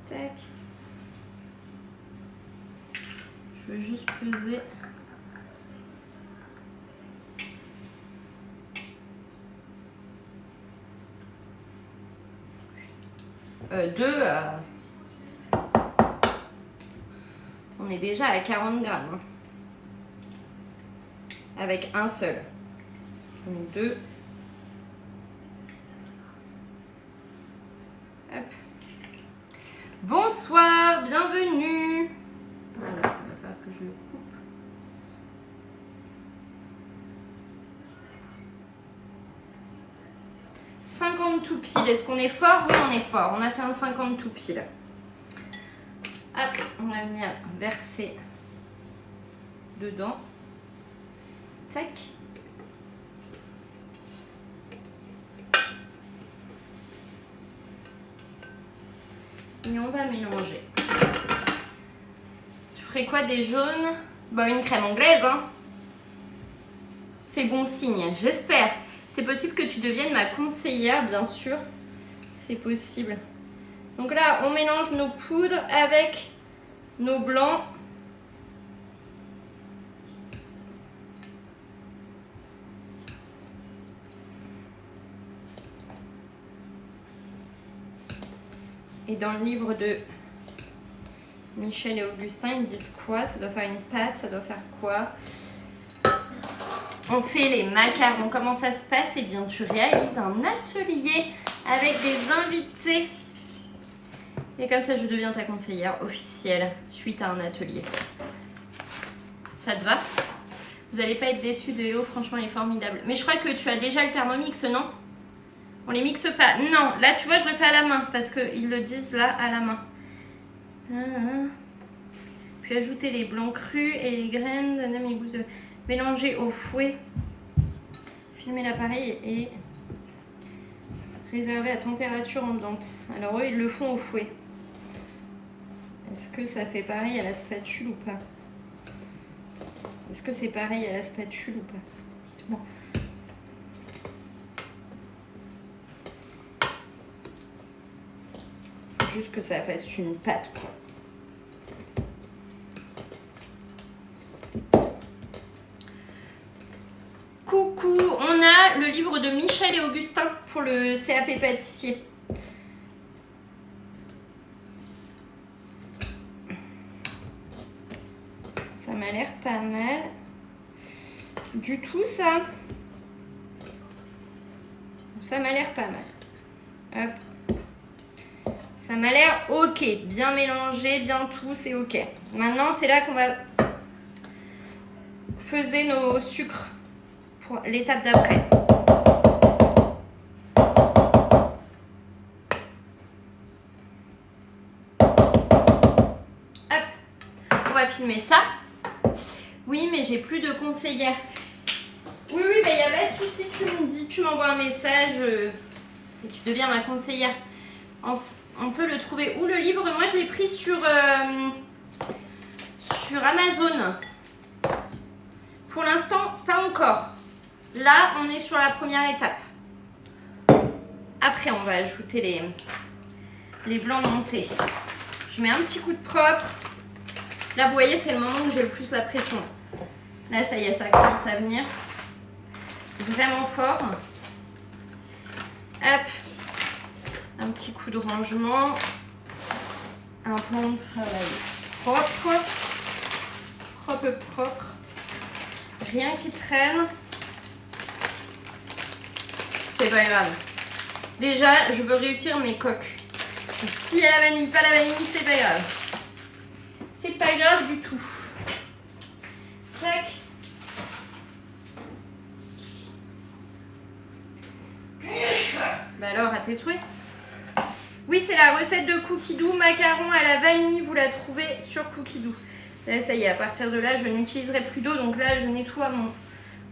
Tac. Je veux juste peser. On est déjà à 40 g. Hein. Avec un seul. Donc 2. Hop. Bonsoir, bienvenue. Voilà, il va falloir que je le coupe. « 50 tout pile. Est-ce qu'on est fort? Oui, on est fort. On a fait un 50 tout pile. Hop, on va venir verser dedans. Tac. Et on va mélanger. Tu ferais quoi des jaunes? Bah, une crème anglaise, hein. C'est bon signe, j'espère. C'est possible que tu deviennes ma conseillère, bien sûr. C'est possible. Donc là, on mélange nos poudres avec nos blancs. Et dans le livre de Michel et Augustin, ils disent quoi? Ça doit faire une pâte, ça doit faire quoi? On fait les macarons. Comment ça se passe? Eh bien, tu réalises un atelier avec des invités. Et comme ça, je deviens ta conseillère officielle suite à un atelier. Ça te va? Vous n'allez pas être déçus de Hello, franchement, il est formidable. Mais je crois que tu as déjà le Thermomix, non? On les mixe pas. Non, là, tu vois, je le fais à la main parce qu'ils le disent là, à la main. Puis ajouter les blancs crus et les graines, donner mes gousses de... Mélanger au fouet. Filmer l'appareil et réserver à température ambiante. Alors eux, ils le font au fouet. Est-ce que ça fait pareil à la spatule ou pas? Est-ce que c'est pareil à la spatule ou pas? Dites-moi. Juste que ça fasse une pâte, quoi. Coucou, on a le livre de Michel et Augustin pour le CAP pâtissier. Ça m'a l'air pas mal. Du tout, ça. Ça m'a l'air pas mal. Hop. Ça m'a l'air ok, bien mélangé, bien tout, c'est ok. Maintenant, c'est là qu'on va peser nos sucres pour l'étape d'après. Hop, on va filmer ça. Oui, mais j'ai plus de conseillère. Oui, il n'y a pas de souci, tu me dis, tu m'envoies un message et tu deviens ma conseillère. On peut le trouver où le livre? Moi, je l'ai pris sur Amazon. Pour l'instant, pas encore. Là, on est sur la première étape. Après, on va ajouter les blancs montés. Je mets un petit coup de propre. Là, vous voyez, c'est le moment où j'ai le plus la pression. Là, ça y est, ça commence à venir. Vraiment fort. Hop. Un petit coup de rangement. Un plan de travail propre. Propre. Rien qui traîne. C'est pas grave. Déjà, je veux réussir mes coques. Donc, s'il y a la vanille, pas la vanille, c'est pas grave. C'est pas grave du tout. Tac. Bah alors, à tes souhaits. Oui, c'est la recette de Cookie Dough, macaron à la vanille. Vous la trouvez sur Cookie Dough. Là, ça y est, à partir de là, je n'utiliserai plus d'eau. Donc là, je nettoie mon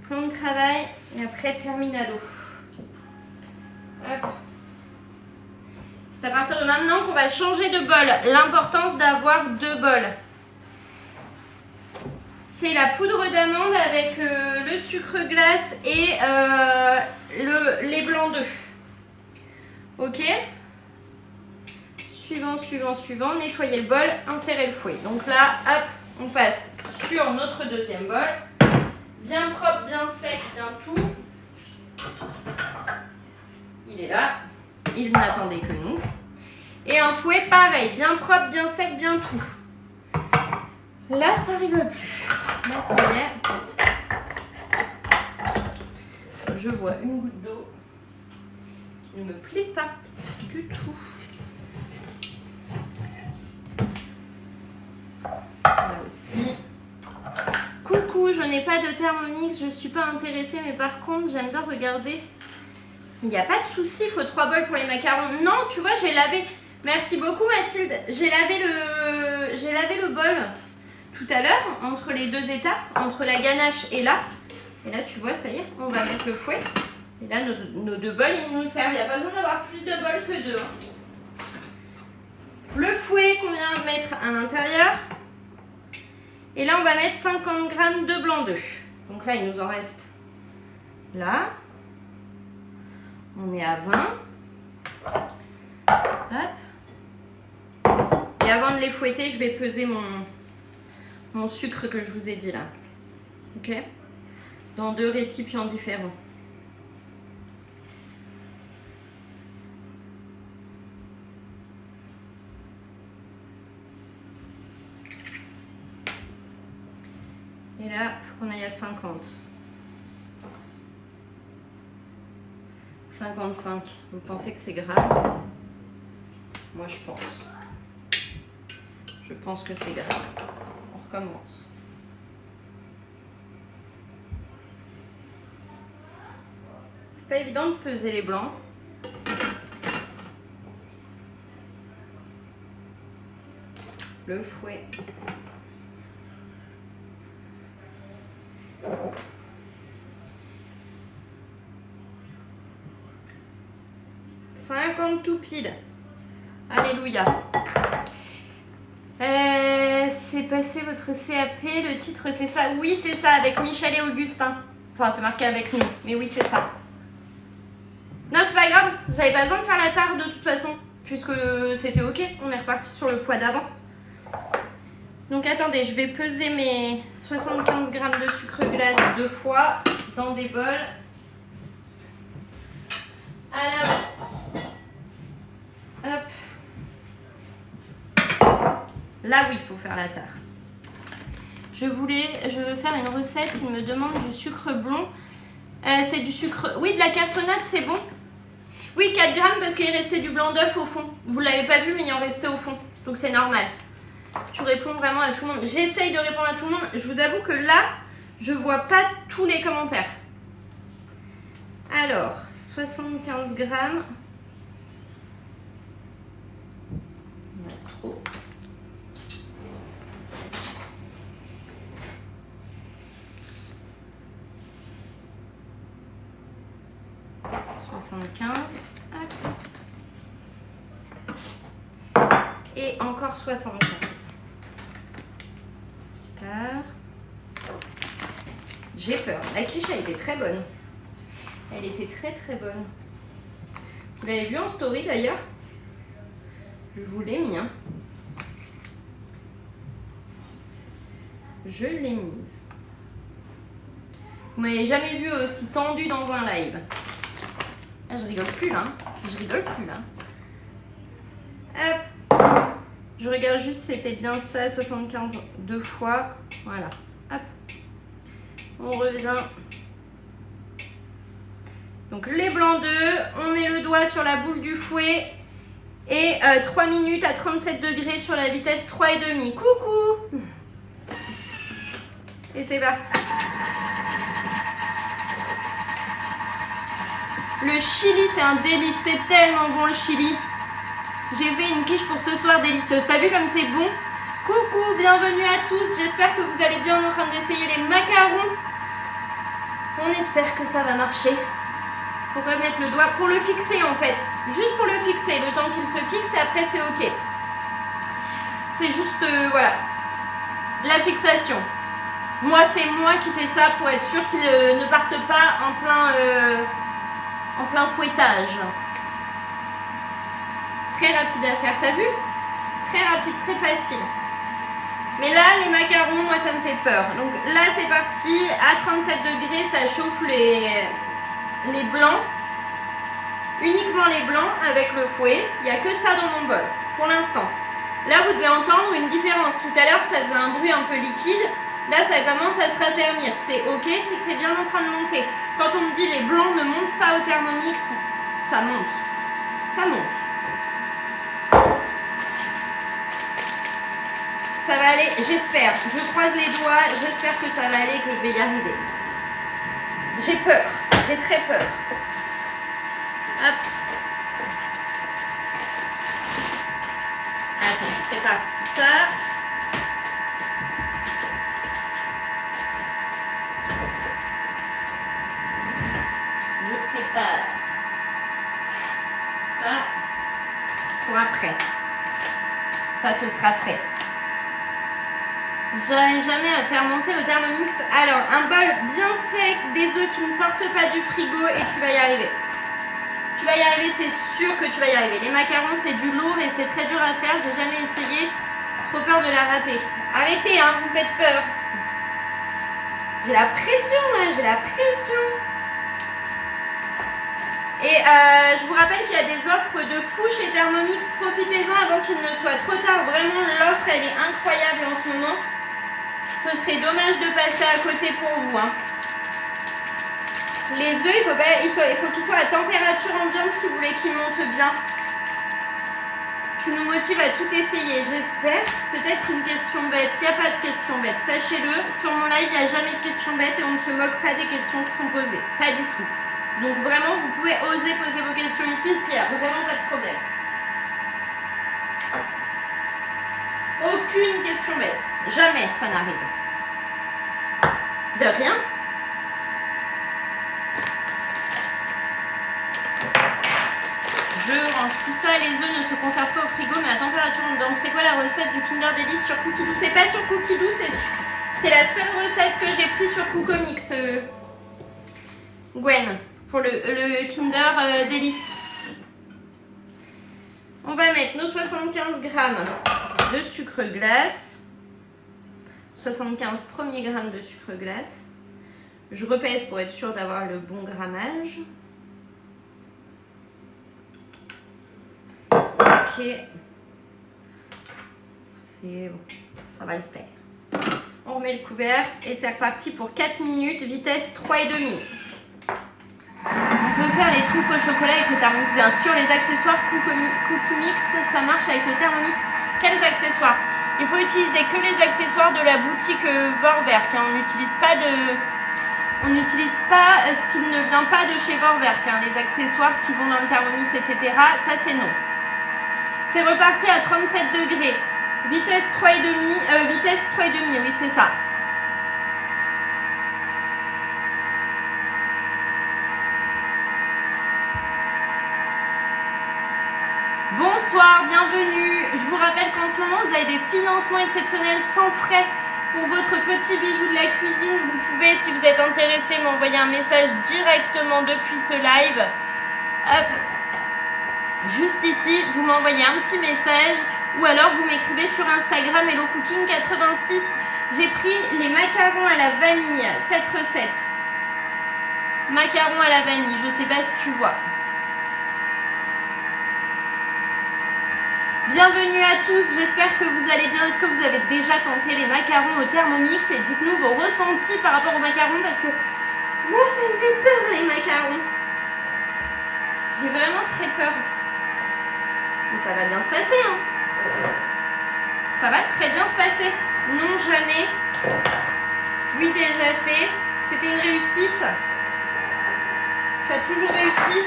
plan de travail. Et après, terminado. Hop. C'est à partir de maintenant qu'on va changer de bol. L'importance d'avoir 2 bols. C'est la poudre d'amande avec le sucre glace et les blancs d'œufs. Ok. Suivant. Nettoyer le bol, insérer le fouet. Donc là, hop, on passe sur notre deuxième bol. Bien propre, bien sec, bien tout. Il est là. Il n'attendait que nous. Et un fouet pareil, bien propre, bien sec, bien tout. Là, ça rigole plus. Là, ça y est. Je vois une goutte d'eau qui ne me plaît pas du tout. Là aussi. Coucou, je n'ai pas de Thermomix, je ne suis pas intéressée, mais par contre, j'aime bien regarder. Il n'y a pas de souci, il faut 3 bols pour les macarons. Non, tu vois, j'ai lavé. Merci beaucoup Mathilde. J'ai lavé le bol tout à l'heure, entre les 2 étapes, entre la ganache et là. Et là, tu vois, ça y est, on va mettre le fouet. Et là, nos 2 bols, ils nous servent. Il n'y a pas besoin d'avoir plus de bols que 2. Le fouet qu'on vient de mettre à l'intérieur. Et là, on va mettre 50 g de blanc d'œuf. Donc là, il nous en reste là. On est à 20. Hop. Et avant de les fouetter, je vais peser mon sucre que je vous ai dit là. Ok? Dans 2 récipients différents. Et là, il faut qu'on aille à 50. 55. Vous pensez que c'est grave? Moi, je pense. Je pense que c'est grave. On recommence. C'est pas évident de peser les blancs. Le fouet. Tout pile. Alléluia. C'est passé votre CAP, le titre c'est ça. Oui, c'est ça, avec Michel et Augustin. Enfin, c'est marqué avec nous, mais oui, c'est ça. Non, c'est pas grave, j'avais pas besoin de faire la tare de toute façon, puisque c'était ok, on est reparti sur le poids d'avant. Donc attendez, je vais peser mes 75 g de sucre glace 2 fois dans des bols. À la hop. Là oui, il faut faire la tare. Je veux faire une recette, il me demande du sucre blond. C'est du sucre, oui, de la cassonade, c'est bon. Oui, 4 grammes parce qu'il restait du blanc d'œuf au fond. Vous ne l'avez pas vu, mais il en restait au fond. Donc c'est normal. Tu réponds vraiment à tout le monde. J'essaye de répondre à tout le monde. Je vous avoue que là, je vois pas tous les commentaires. Alors, 75 grammes. On a trop. Et encore 75. J'ai peur. La quiche, elle était très bonne. Elle était très très bonne. Vous l'avez vu en story d'ailleurs? Je vous l'ai mis. Hein. Je l'ai mise. Vous m'avez jamais vu aussi tendue dans un live. Ah, je rigole plus là. Je rigole plus là. Hop. Je regarde juste si c'était bien ça, 75 deux fois. Voilà. Hop. On revient. Donc les blancs d'œufs, on met le doigt sur la boule du fouet et 3 minutes à 37 degrés sur la vitesse 3,5. Coucou! Et c'est parti. Le chili, c'est un délice. C'est tellement bon le chili. J'ai fait une quiche pour ce soir délicieuse. T'as vu comme c'est bon? Coucou, bienvenue à tous. J'espère que vous allez bien en train d'essayer les macarons. On espère que ça va marcher. On va mettre le doigt pour le fixer en fait. Juste pour le fixer. Le temps qu'il se fixe et après c'est ok. C'est juste, voilà. La fixation. Moi, c'est moi qui fais ça pour être sûr qu'il ne parte pas en plein fouettage. Très rapide à faire, t'as vu? Très rapide, très facile. Mais là, les macarons, moi, ça me fait peur. Donc là, c'est parti. À 37 degrés, ça chauffe les blancs. Uniquement les blancs avec le fouet. Il n'y a que ça dans mon bol, pour l'instant. Là, vous devez entendre une différence. Tout à l'heure, ça faisait un bruit un peu liquide. Là, ça commence à se raffermir. C'est ok, c'est que c'est bien en train de monter. Quand on me dit les blancs ne montent pas au Thermomix, ça monte. Ça monte. Ça va aller, j'espère. Je croise les doigts, j'espère que ça va aller et que je vais y arriver. J'ai peur, j'ai très peur. Hop. Attends, je prépare ça. Je prépare ça pour après. Ça, ce sera fait. J'arrive jamais à faire monter le Thermomix. Alors, un bol bien sec, des œufs qui ne sortent pas du frigo et tu vas y arriver. Tu vas y arriver, c'est sûr que tu vas y arriver. Les macarons, c'est du lourd et c'est très dur à faire. J'ai jamais essayé. Trop peur de la rater. Arrêtez, hein, vous me faites peur. J'ai la pression, là, j'ai la pression. Et je vous rappelle qu'il y a des offres de fou chez Thermomix. Profitez-en avant qu'il ne soit trop tard. Vraiment, l'offre, elle est incroyable en ce moment. Ce serait dommage de passer à côté pour vous. Hein. Les œufs, il faut qu'ils soient à température ambiante si vous voulez qu'ils montent bien. Tu nous motives à tout essayer, j'espère. Peut-être une question bête. Il n'y a pas de question bête, sachez-le. Sur mon live, il n'y a jamais de questions bêtes et on ne se moque pas des questions qui sont posées. Pas du tout. Donc vraiment, vous pouvez oser poser vos questions ici parce qu'il n'y a vraiment pas de problème. Aucune question bête. Jamais ça n'arrive. De rien. Je range tout ça. Les œufs ne se conservent pas au frigo, mais à température ambiante. C'est quoi la recette du Kinder Delice sur Cookie Doux? C'est pas sur Cookie Doux, c'est la seule recette que j'ai prise sur Cookomix. Gwen, pour le Kinder Delice. On va mettre nos 75 grammes de sucre glace. 75 premiers grammes de sucre glace. Je repèse pour être sûre d'avoir le bon grammage. Ok. C'est bon, ça va le faire. On remet le couvercle et c'est reparti pour 4 minutes, vitesse 3,5. On peut faire les truffes au chocolat avec le Thermomix. Bien sûr, les accessoires Cookie Mix, ça marche avec le Thermomix. Quels accessoires? Il faut utiliser que les accessoires de la boutique Vorwerk. Hein. On n'utilise pas ce qui ne vient pas de chez Vorwerk. Hein. Les accessoires qui vont dans le Thermomix, etc. Ça, c'est non. C'est reparti à 37 degrés. Vitesse 3,5. Vitesse 3,5, oui, c'est ça. Bonsoir, bienvenue. Je vous rappelle qu'en ce moment, vous avez des financements exceptionnels sans frais pour votre petit bijou de la cuisine. Vous pouvez, si vous êtes intéressé, m'envoyer un message directement depuis ce live. Hop. Juste ici, vous m'envoyez un petit message ou alors vous m'écrivez sur Instagram Hello Cooking 86. J'ai pris les macarons à la vanille, cette recette. Macarons à la vanille, je ne sais pas si tu vois. Bienvenue à tous, j'espère que vous allez bien. Est-ce que vous avez déjà tenté les macarons au Thermomix? Et dites-nous vos ressentis par rapport aux macarons parce que moi ça me fait peur les macarons. J'ai vraiment très peur. Mais ça va bien se passer, hein. Ça va très bien se passer. Non, jamais. Oui, déjà fait. C'était une réussite. Tu as toujours réussi.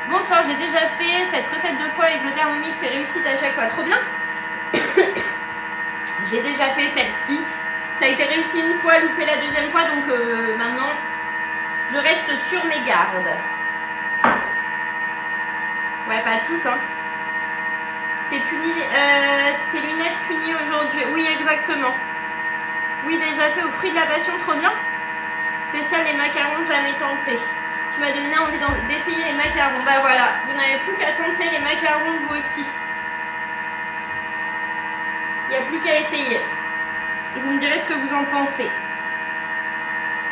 Bonsoir, j'ai déjà fait cette recette 2 fois avec le Thermomix et réussite à chaque fois. Trop bien. J'ai déjà fait celle-ci. Ça a été réussi une fois, loupé la deuxième fois, donc maintenant, je reste sur mes gardes. Ouais, pas tous, hein. Tes lunettes punies aujourd'hui. Oui, exactement. Oui, déjà fait aux fruits de la passion, trop bien. Spécial les macarons, jamais tenté. Tu m'as donné envie d'essayer les macarons. Bah voilà, vous n'avez plus qu'à tenter les macarons vous aussi. Il n'y a plus qu'à essayer. Et vous me direz ce que vous en pensez.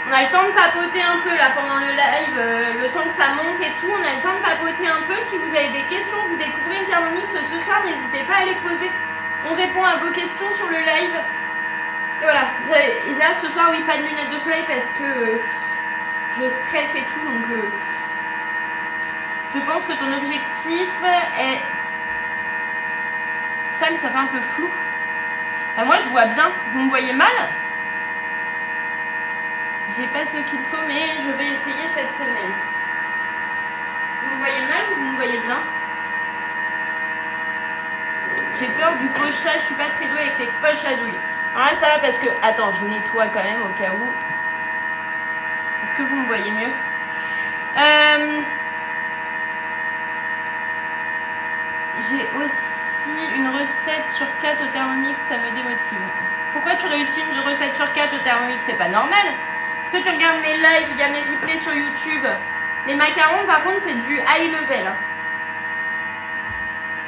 On a le temps de papoter un peu là pendant le live, le temps que ça monte et tout. On a le temps de papoter un peu. Si vous avez des questions, vous découvrez le Thermomix ce soir, n'hésitez pas à les poser. On répond à vos questions sur le live. Et voilà. Et là, ce soir, oui, pas de lunettes de soleil parce que je stresse et tout. Donc, je pense que ton objectif est... Sam, ça fait un peu flou. Bah, moi, je vois bien. Vous me voyez mal? J'ai pas ce qu'il faut, mais je vais essayer cette semaine. Vous me voyez mal ou vous me voyez bien? J'ai peur du pochage, je suis pas très douée avec les poches à douille. Alors là, ça va parce que... Attends, je nettoie quand même au cas où. Est-ce que vous me voyez mieux? J'ai aussi une recette sur 4 au Thermomix, ça me démotive. Pourquoi tu réussis une recette sur 4 au Thermomix? C'est pas normal. Est-ce que tu regardes mes lives, il y a mes replays sur YouTube? Les macarons, par contre, c'est du high level.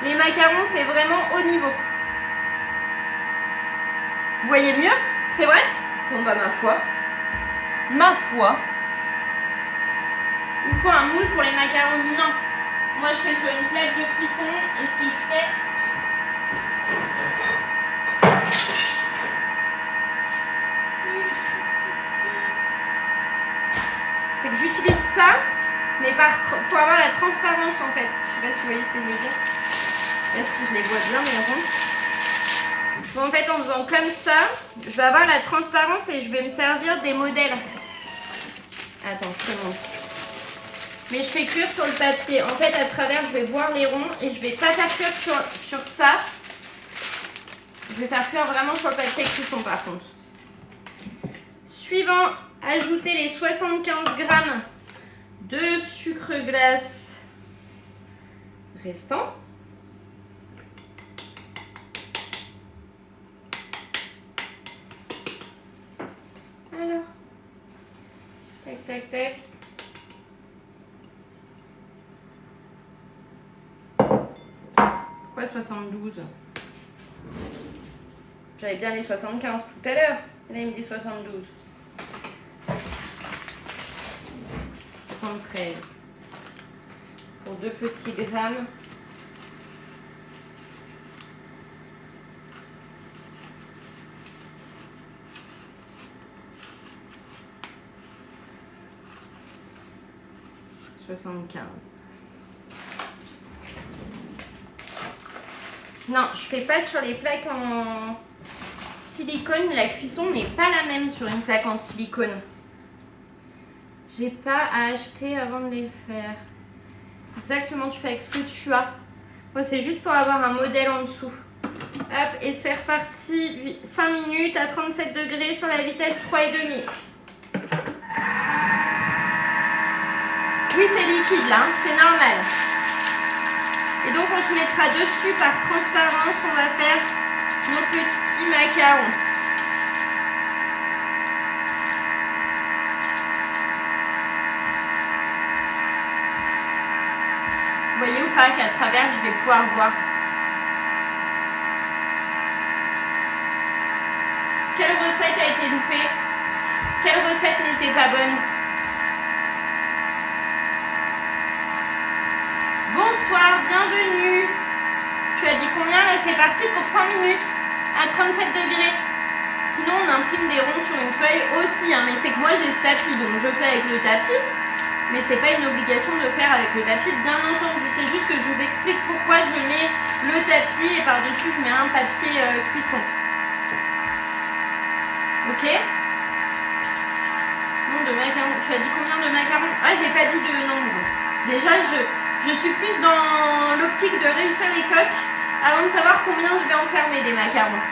Les macarons, c'est vraiment haut niveau. Vous voyez mieux? C'est vrai? Bon, bah, ma foi. Ma foi. Il faut un moule pour les macarons? Non. Moi, je fais sur une plaque de cuisson. Et ce que je fais... c'est que j'utilise ça, mais pour avoir la transparence en fait. Je sais pas si vous voyez ce que je veux dire. Là, si je les vois bien, mais rond. Bon, en fait, en faisant comme ça, je vais avoir la transparence et je vais me servir des modèles. Attends, je te montre. Mais je fais cuire sur le papier. En fait, à travers, je vais voir les ronds et je vais pas faire cuire sur ça. Je vais faire cuire vraiment sur le papier cuisson par contre. Suivant, ajoutez les 75 g de sucre glace restant. Alors, tac, tac, tac. Pourquoi 72? J'avais bien les 75 tout à l'heure. Là, il me dit 72. 73. Pour 2 petits grammes. 75. Non, je fais pas sur les plaques en silicone. La cuisson n'est pas la même sur une plaque en silicone. J'ai pas à acheter avant de les faire. Exactement, tu fais avec ce que tu as. Moi, c'est juste pour avoir un modèle en dessous. Hop, et c'est reparti. 5 minutes à 37 degrés sur la vitesse 3,5. Oui, c'est liquide là, c'est normal. Et donc, on se mettra dessus par transparence. On va faire nos petits macarons. Vous voyez ou pas qu'à travers, je vais pouvoir voir. Quelle recette a été loupée? Quelle recette n'était pas bonne? Bonsoir, bienvenue. Tu as dit combien là? C'est parti pour 5 minutes à 37 degrés. Sinon, on imprime des ronds sur une feuille aussi. Hein, mais c'est que moi, j'ai ce tapis, donc je fais avec le tapis. Mais c'est pas une obligation de faire avec le tapis, bien entendu. C'est juste que je vous explique pourquoi je mets le tapis et par-dessus, je mets un papier cuisson. Ok? Nombre de macarons. Tu as dit combien de macarons? Ah, j'ai pas dit de nombre. Déjà, je suis plus dans l'optique de réussir les coques avant de savoir combien je vais en fermer des macarons.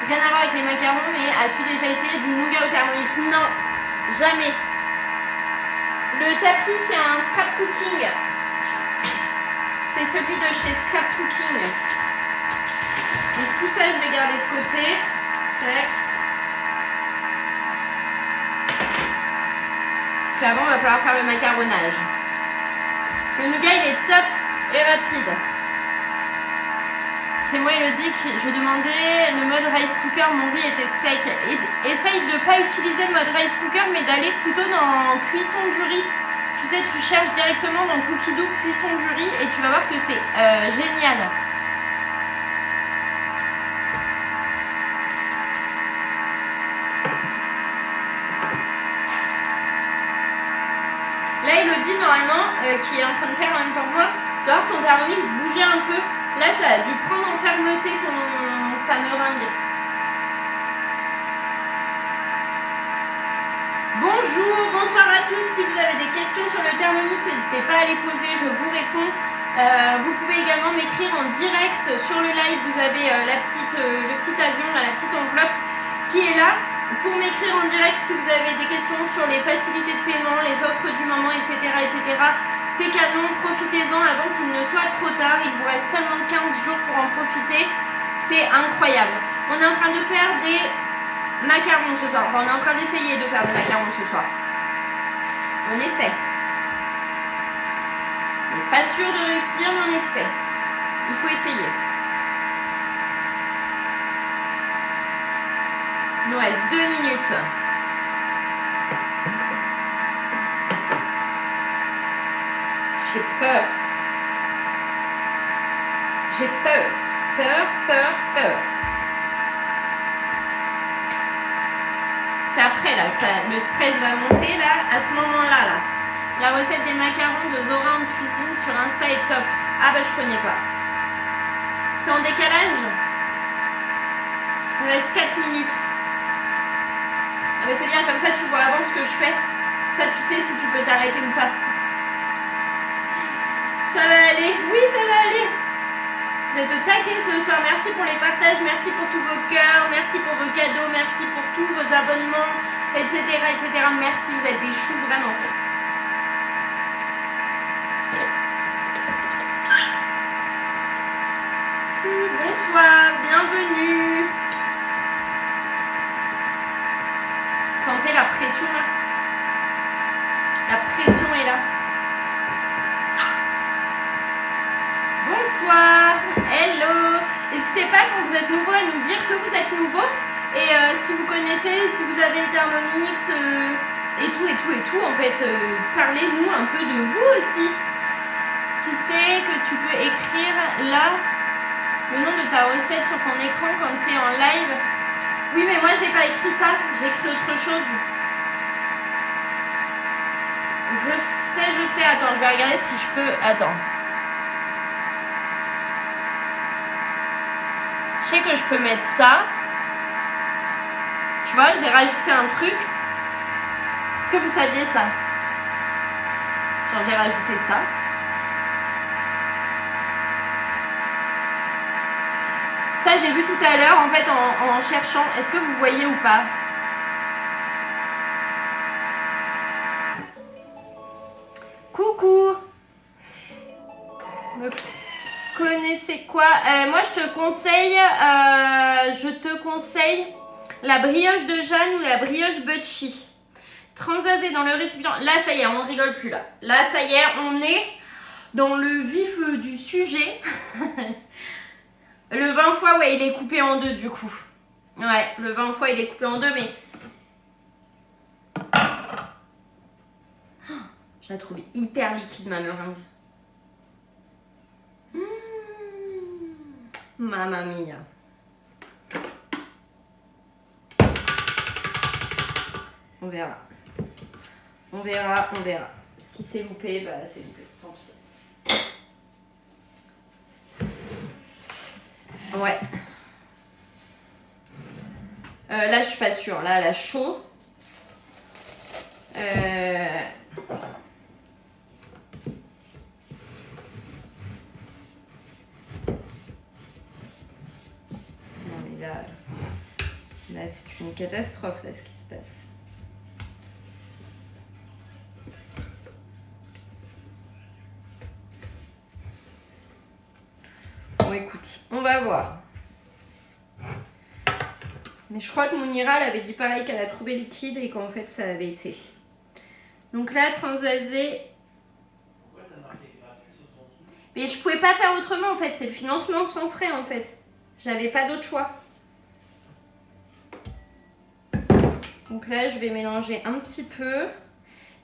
Rien à voir avec les macarons, mais as-tu déjà essayé du nougat au Thermomix? Non, jamais. Le tapis, c'est un Scrap Cooking. C'est celui de chez Scrap Cooking. Donc tout ça, je vais garder de côté. Tac. Parce qu'avant, il va falloir faire le macaronnage. Le nougat, il est top et rapide. C'est moi, Elodie, qui je demandais le mode rice cooker, mon riz était sec. Essaye de ne pas utiliser le mode rice cooker, mais d'aller plutôt dans cuisson du riz. Tu sais, tu cherches directement dans Cookidoo cuisson du riz et tu vas voir que c'est génial. Là, Elodie, normalement, qui est en train de faire en même temps que moi, tu vas voir ton Thermomix bouger un peu. Là, ça a dû prendre en fermeté ta meringue. Bonjour, bonsoir à tous. Si vous avez des questions sur le Thermomix, n'hésitez pas à les poser, je vous réponds. Vous pouvez également m'écrire en direct sur le live. Vous avez le petit avion, là, la petite enveloppe qui est là pour m'écrire en direct si vous avez des questions sur les facilités de paiement, les offres du moment, etc. etc. C'est canon, profitez-en avant qu'il ne soit trop tard. Il vous reste seulement 15 jours pour en profiter. C'est incroyable. On est en train de faire des macarons ce soir. Enfin, on est en train d'essayer de faire des macarons ce soir. On essaie. On n'est pas sûr de réussir, mais on essaie. Il faut essayer. Il nous reste 2 minutes. J'ai peur. J'ai peur. Peur. C'est après là, le stress va monter là, à ce moment-là. Là. La recette des macarons de Zora en cuisine sur Insta est top. Ah bah je connais pas. T'es en décalage? Il reste 4 minutes. Ah bah c'est bien, comme ça tu vois avant ce que je fais. Ça tu sais si tu peux t'arrêter ou pas. Ça va aller, oui ça va aller. Vous êtes au taquet ce soir, merci pour les partages, merci pour tous vos cœurs, merci pour vos cadeaux, merci pour tous vos abonnements, etc. etc. Merci, vous êtes des choux vraiment. Bonsoir, bienvenue. Sentez la pression là. La pression est là. Bonsoir, hello. N'hésitez pas quand vous êtes nouveau à nous dire que vous êtes nouveau. Et si vous connaissez, si vous avez le Thermomix et tout, en fait, parlez-nous un peu de vous aussi. Tu sais que tu peux écrire là le nom de ta recette sur ton écran quand tu es en live. Oui, mais moi, j'ai pas écrit ça. J'ai écrit autre chose. Je sais. Ça, je sais. Attends, je vais regarder si je peux... Attends. Je sais que je peux mettre ça. Tu vois, j'ai rajouté un truc. Est-ce que vous saviez ça? Genre, j'ai rajouté ça. Ça, j'ai vu tout à l'heure, en fait, en cherchant. Est-ce que vous voyez ou pas? Coucou! Me connaissez quoi? Moi, je te conseille la brioche de Jeanne ou la brioche Butchie. Transvaser dans le récipient. Là, ça y est, on rigole plus là. Là, ça y est, on est dans le vif du sujet. Le 20 fois, ouais, il est coupé en deux du coup. Ouais, le 20 fois, il est coupé en deux, mais... Je la trouve hyper liquide, ma meringue. Mamma mia. On verra. On verra, on verra. Si c'est loupé, bah c'est loupé. Tant pis. Ouais. Là, je suis pas sûre. Là, elle a chaud. Non, mais là c'est une catastrophe, là, ce qui se passe. Bon, écoute, on va voir. Mais je crois que Mounira, elle avait dit pareil, qu'elle a trouvé liquide et qu'en fait, ça avait été. Donc là, transvaser. Pourquoi t'as marqué gratuit sur ton truc? Mais je pouvais pas faire autrement, en fait. C'est le financement sans frais, en fait. J'avais pas d'autre choix. Donc là, je vais mélanger un petit peu.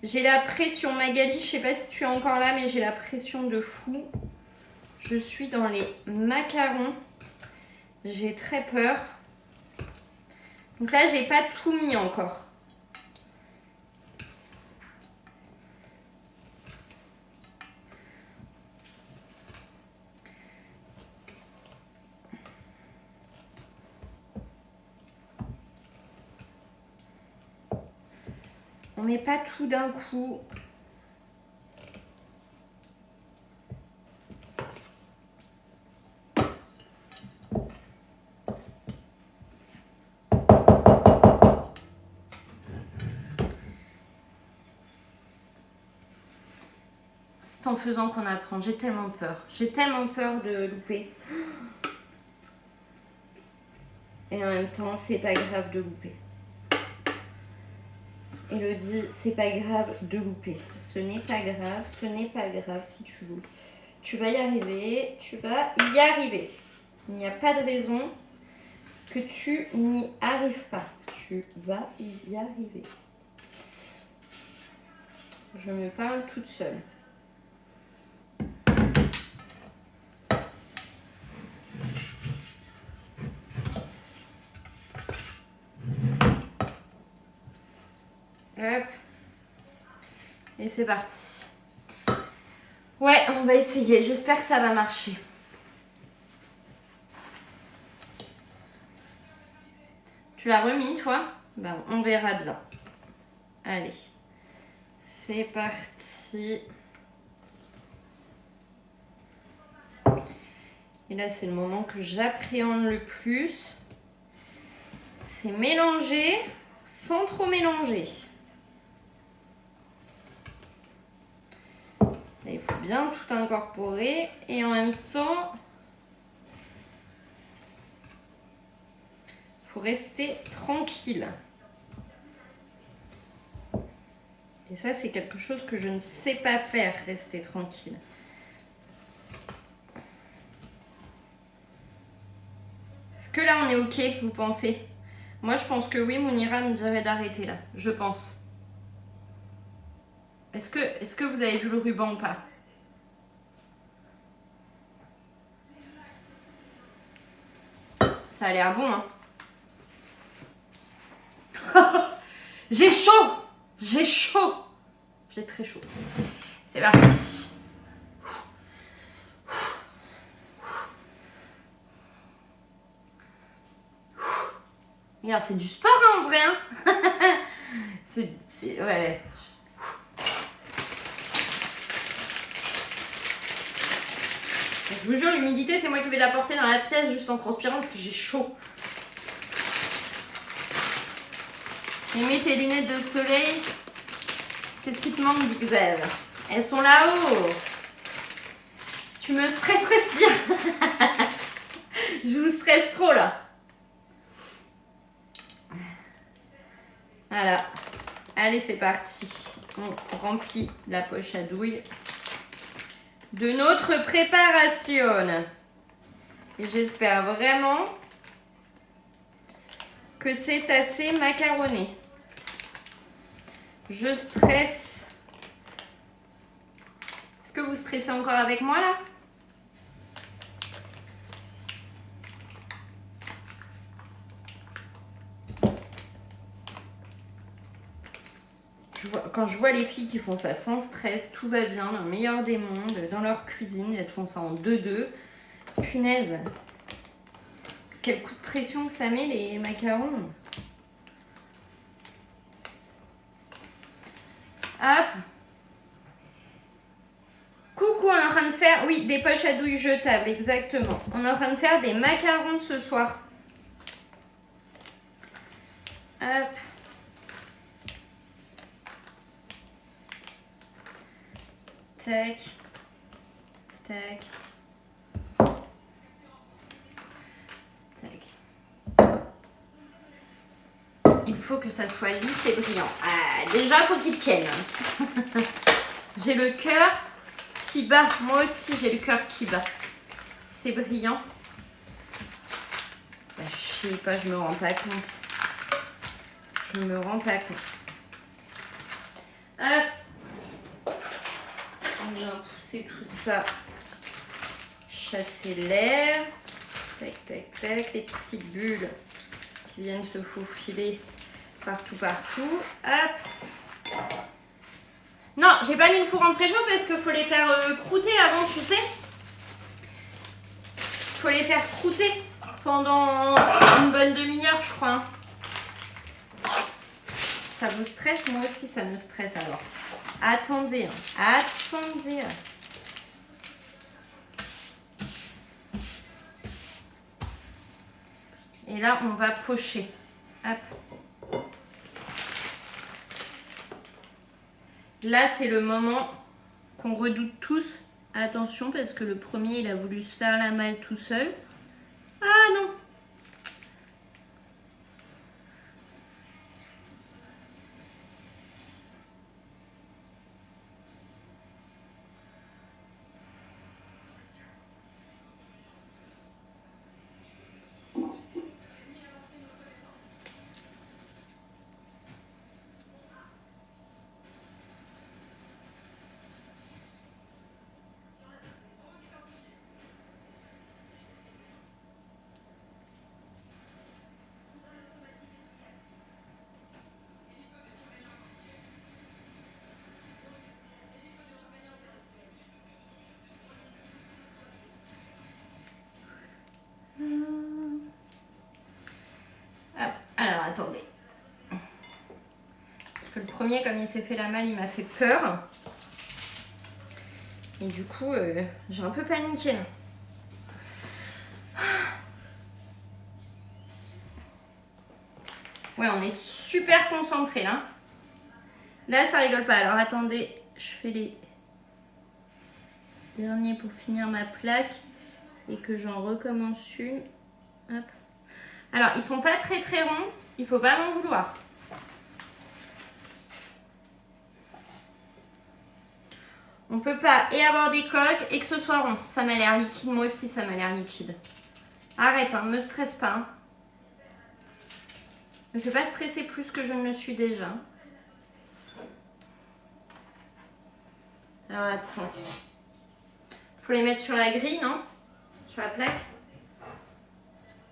J'ai la pression, Magali, je sais pas si tu es encore là, mais j'ai la pression de fou. Je suis dans les macarons. J'ai très peur. Donc là, j'ai pas tout mis encore. On met pas tout d'un coup. C'est en faisant qu'on apprend. J'ai tellement peur. J'ai tellement peur de louper. Et en même temps, c'est pas grave de louper. Elodie, c'est pas grave de louper. Ce n'est pas grave, ce n'est pas grave si tu loupes. Tu vas y arriver, tu vas y arriver. Il n'y a pas de raison que tu n'y arrives pas. Tu vas y arriver. Je me parle toute seule. Hop. Et c'est parti. Ouais, on va essayer. J'espère que ça va marcher. Tu l'as remis, toi? Ben, on verra bien. Allez. C'est parti. Et là, c'est le moment que j'appréhende le plus. C'est mélanger sans trop mélanger. Il faut bien tout incorporer et en même temps, il faut rester tranquille. Et ça, c'est quelque chose que je ne sais pas faire, rester tranquille. Est-ce que là, on est OK, vous pensez? Moi, je pense que oui, Mounira me dirait d'arrêter là. Je pense. Est-ce que vous avez vu le ruban ou pas? Ça a l'air bon, hein. J'ai chaud! J'ai chaud! J'ai très chaud. C'est parti. Regarde, c'est du sport hein, en vrai. Hein. Ouais. Je vous jure, l'humidité, c'est moi qui vais la porter dans la pièce juste en transpirant parce que j'ai chaud. Et mets tes lunettes de soleil. C'est ce qui te manque, dit Xav. Elles sont là-haut. Tu me stresses, respire. Je vous stresse trop là. Voilà. Allez, c'est parti. On remplit la poche à douille de notre préparation. Et j'espère vraiment que c'est assez macaroné. Je stresse. Est-ce que vous stressez encore avec moi là? Quand je vois les filles qui font ça sans stress, tout va bien, dans le meilleur des mondes, dans leur cuisine, elles font ça en 2-2. Punaise, quel coup de pression que ça met les macarons. Hop. Coucou, on est en train de faire, oui, des poches à douille jetables, exactement. On est en train de faire des macarons ce soir. Hop. Tac, tac, tac. Il faut que ça soit lisse et brillant. Ah, déjà, il faut qu'il tienne. J'ai le cœur qui bat. Moi aussi, j'ai le cœur qui bat. C'est brillant. Bah, je sais pas, je me rends pas compte. Je me rends pas compte. Hop. On vient pousser tout ça, chasser l'air, tac tac tac, les petites bulles qui viennent se faufiler partout. Hop. Non, j'ai pas mis le four en préchaud parce qu'il faut les faire croûter avant, tu sais. Faut les faire croûter pendant une bonne demi-heure, je crois. Ça vous stresse? Moi aussi, ça me stresse alors. Attendez, attendez. Et là, on va pocher. Hop. Là, c'est le moment qu'on redoute tous. Attention, parce que le premier, il a voulu se faire la malle tout seul. Ah non! Alors, attendez. Parce que le premier, comme il s'est fait la malle, il m'a fait peur. Et du coup, j'ai un peu paniqué. Ouais, on est super concentrés là. Là, ça rigole pas. Alors, attendez. Je fais les derniers pour finir ma plaque. Et que j'en recommence une. Hop. Alors, ils sont pas très très ronds. Il faut pas m'en vouloir. On peut pas et avoir des coques et que ce soit rond. Ça m'a l'air liquide. Moi aussi, ça m'a l'air liquide. Arrête, hein, me stresse pas. Hein. Ne fais pas stresser plus que je ne le suis déjà. Alors, attends. Faut les mettre sur la grille, non? Sur la plaque.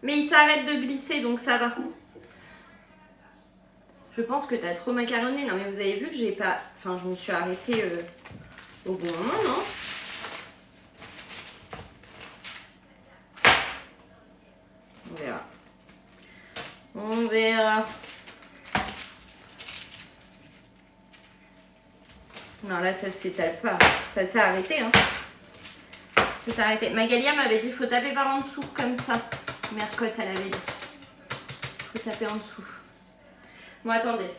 Mais il s'arrête de glisser, donc ça va. Je pense que t'as trop macaronné. Non mais vous avez vu que j'ai pas... Enfin, je me suis arrêtée au bon moment, non? On verra. On verra. Non, là, ça s'étale pas. Ça s'est arrêté, hein. Ça s'est arrêté. Magalia m'avait dit, faut taper par en dessous, comme ça. Mercotte, elle avait dit. Faut taper en dessous. Bon, attendez.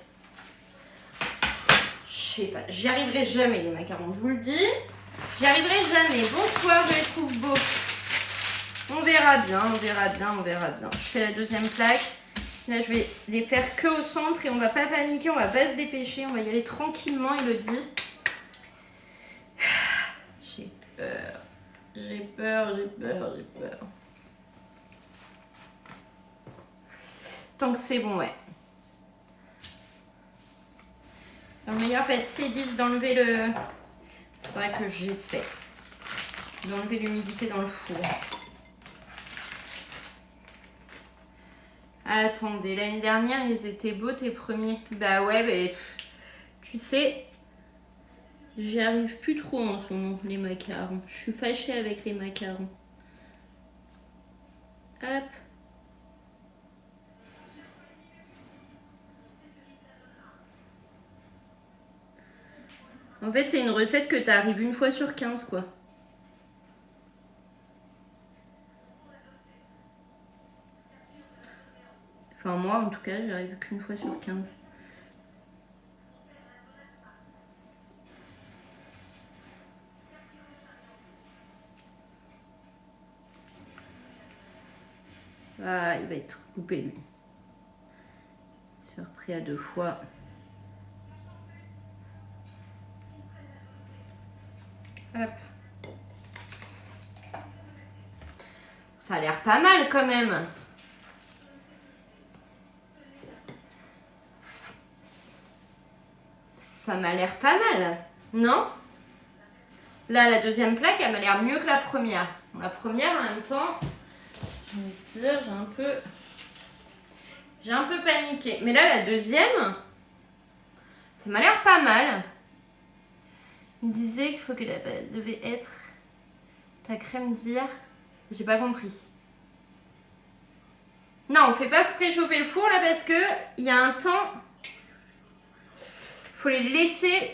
Je sais pas. J'y arriverai jamais, les macarons, je vous le dis. J'y arriverai jamais. Bonsoir, je les trouve beaux. On verra bien, on verra bien, on verra bien. Je fais la deuxième plaque. Là, je vais les faire que au centre et on va pas paniquer, on va pas se dépêcher. On va y aller tranquillement, il le dit. J'ai peur. J'ai peur, j'ai peur, j'ai peur. Tant que c'est bon, ouais. Le meilleur pâtissier disent d'enlever le... Faudrait que j'essaie d'enlever l'humidité dans le four. Attendez, l'année dernière, ils étaient beaux tes premiers. Bah ouais, mais tu sais, j'y arrive plus trop en ce moment, les macarons. Je suis fâchée avec les macarons. Hop. En fait, c'est une recette que tu arrives une fois sur 15, quoi. Enfin, moi, en tout cas, j'y arrive qu'une fois sur 15. Ah, il va être coupé, lui. C'est repris à 2 fois. Hop. Ça a l'air pas mal, quand même. Ça m'a l'air pas mal, non? Là, la deuxième plaque, elle m'a l'air mieux que la première. La première, en même temps, je vais te dire, j'ai un peu paniqué. Mais là, la deuxième, ça m'a l'air pas mal. Il disait qu'il faut que la pâte devait être ta crème d'hier. J'ai pas compris. Non, on fait pas préchauffer le four là parce que il y a un temps... Faut les laisser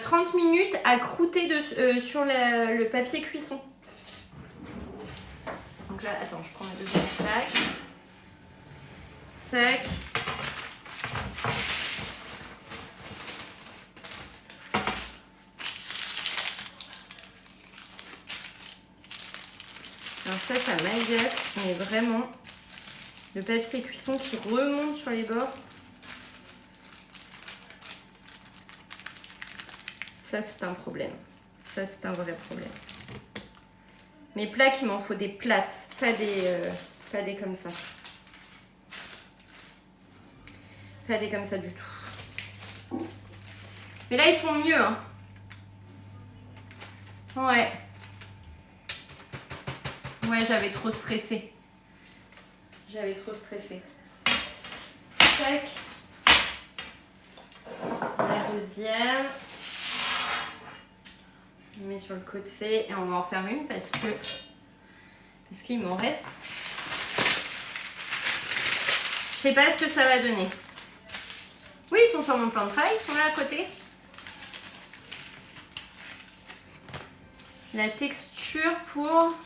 30 minutes à croûter sur le papier cuisson. Donc là, attends, je prends ma deuxième plaque. Tac. Alors ça m'agace, mais vraiment, le papier cuisson qui remonte sur les bords. Ça, c'est un problème. Ça, c'est un vrai problème. Mes plaques, il m'en faut des plates, pas des comme ça. Pas des comme ça du tout. Mais là, ils sont mieux. Hein. Ouais. Ouais, j'avais trop stressé. J'avais trop stressé. Tac. La deuxième. Je mets sur le côté et on va en faire une parce qu'il m'en reste. Je sais pas ce que ça va donner. Oui, ils sont sur mon plan de travail, ils sont là à côté. La texture pour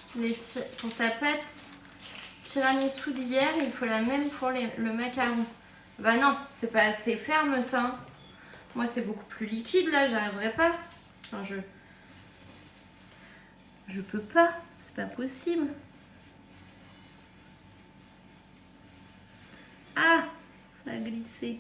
ta pâte tiramisu d'hier, il faut la même pour le macaron. Bah non, c'est pas assez ferme ça. Moi c'est beaucoup plus liquide là, j'arriverai pas. Enfin, je peux pas, c'est pas possible. Ah, ça a glissé.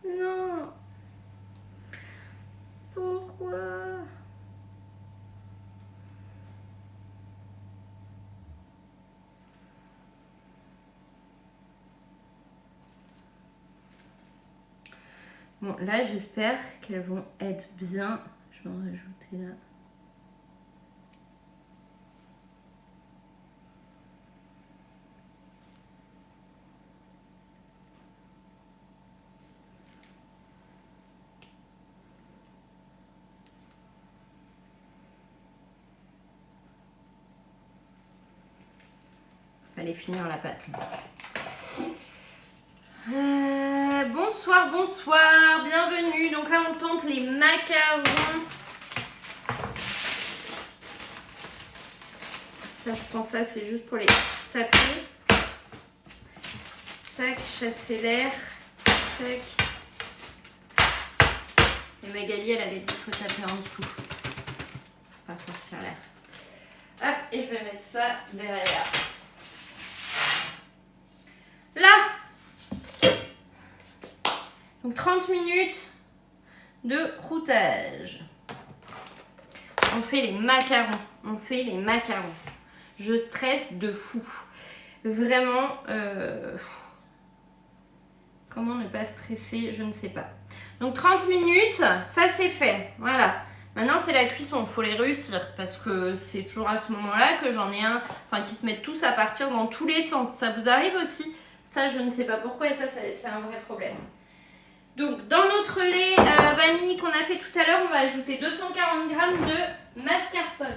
Non. Oh. Bon, là, j'espère qu'elles vont être bien. Je vais en rajouter là. Fallait finir la pâte. Bonsoir, bonsoir, bienvenue. Donc là, on tente les macarons. Ça, je pense ça, c'est juste pour les taper. Tac, chasser l'air. Tac. Et Magali, elle avait dit qu'il faut taper en dessous. Pour pas sortir l'air. Hop, et je vais mettre ça derrière. Là. Donc 30 minutes de croûtage. On fait les macarons. On fait les macarons. Je stresse de fou. Vraiment, comment ne pas stresser, je ne sais pas. Donc 30 minutes, ça c'est fait. Voilà. Maintenant c'est la cuisson, il faut les réussir. Parce que c'est toujours à ce moment-là que j'en ai un, enfin qui se mettent tous à partir dans tous les sens. Ça vous arrive aussi? Ça je ne sais pas pourquoi et ça c'est un vrai problème. Donc dans notre lait vanille qu'on a fait tout à l'heure, on va ajouter 240 g de mascarpone.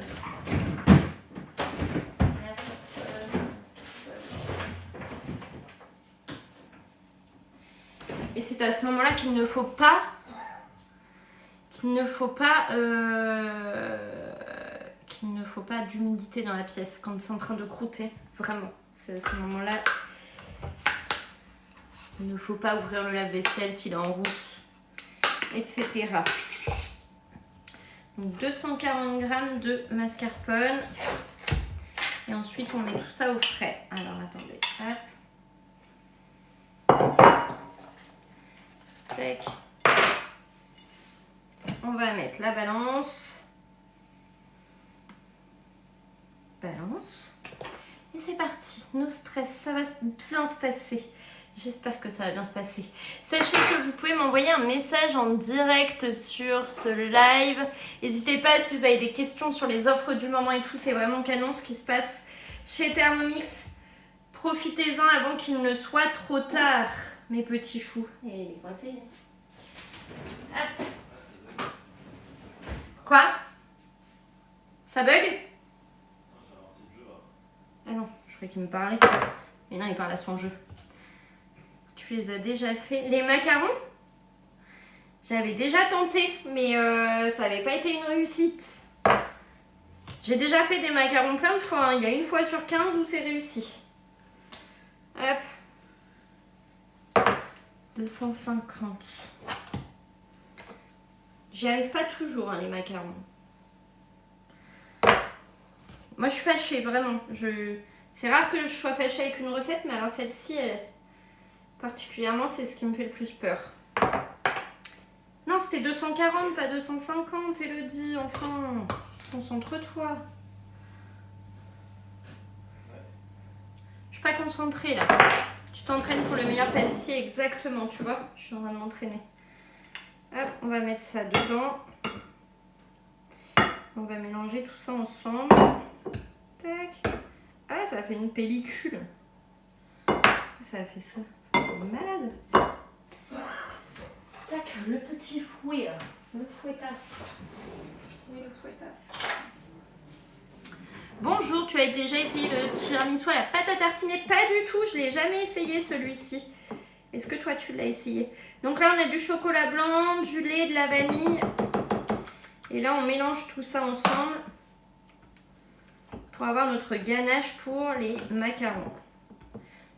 Et c'est à ce moment-là qu'il ne faut pas d'humidité dans la pièce quand c'est en train de croûter. Vraiment, c'est à ce moment-là. Il ne faut pas ouvrir le lave-vaisselle s'il est en rousse, etc. Donc 240 g de mascarpone. Et ensuite, on met tout ça au frais. Alors, attendez. Hop. Tac. On va mettre la balance. Balance. Et c'est parti. No stress, ça va bien se passer. J'espère que ça va bien se passer. Sachez que vous pouvez m'envoyer un message en direct sur ce live. N'hésitez pas si vous avez des questions sur les offres du moment et tout. C'est vraiment canon ce qui se passe chez Thermomix. Profitez-en avant qu'il ne soit trop tard, mes petits choux. Et les coincés. Hop. Quoi? Ça bug? Ah non, je croyais qu'il me parlait. Mais non, il parle à son jeu. Tu les as déjà fait? Les macarons? J'avais déjà tenté, mais ça n'avait pas été une réussite. J'ai déjà fait des macarons plein de fois. Hein. Il y a une fois sur 15 où c'est réussi. Hop. 250. J'y arrive pas toujours, hein, les macarons. Moi, je suis fâchée, vraiment. C'est rare que je sois fâchée avec une recette, mais alors celle-ci, particulièrement, c'est ce qui me fait le plus peur. Non, c'était 240, pas 250, Elodie. Enfin, concentre-toi. Je suis pas concentrée, là. Tu t'entraînes pour le meilleur pâtissier, exactement, tu vois. Je suis en train de m'entraîner. Hop, on va mettre ça dedans. On va mélanger tout ça ensemble. Tac. Ah, ça a fait une pellicule. Ça a fait ça. Ça fait malade. Tac, le petit fouet. Le fouettasse. Oui, le fouettasse. Bonjour, tu as déjà essayé le tiramisu à la pâte à tartiner? Pas du tout, je ne l'ai jamais essayé celui-ci. Est-ce que toi tu l'as essayé? Donc là on a du chocolat blanc, du lait, de la vanille. Et là on mélange tout ça ensemble pour avoir notre ganache pour les macarons.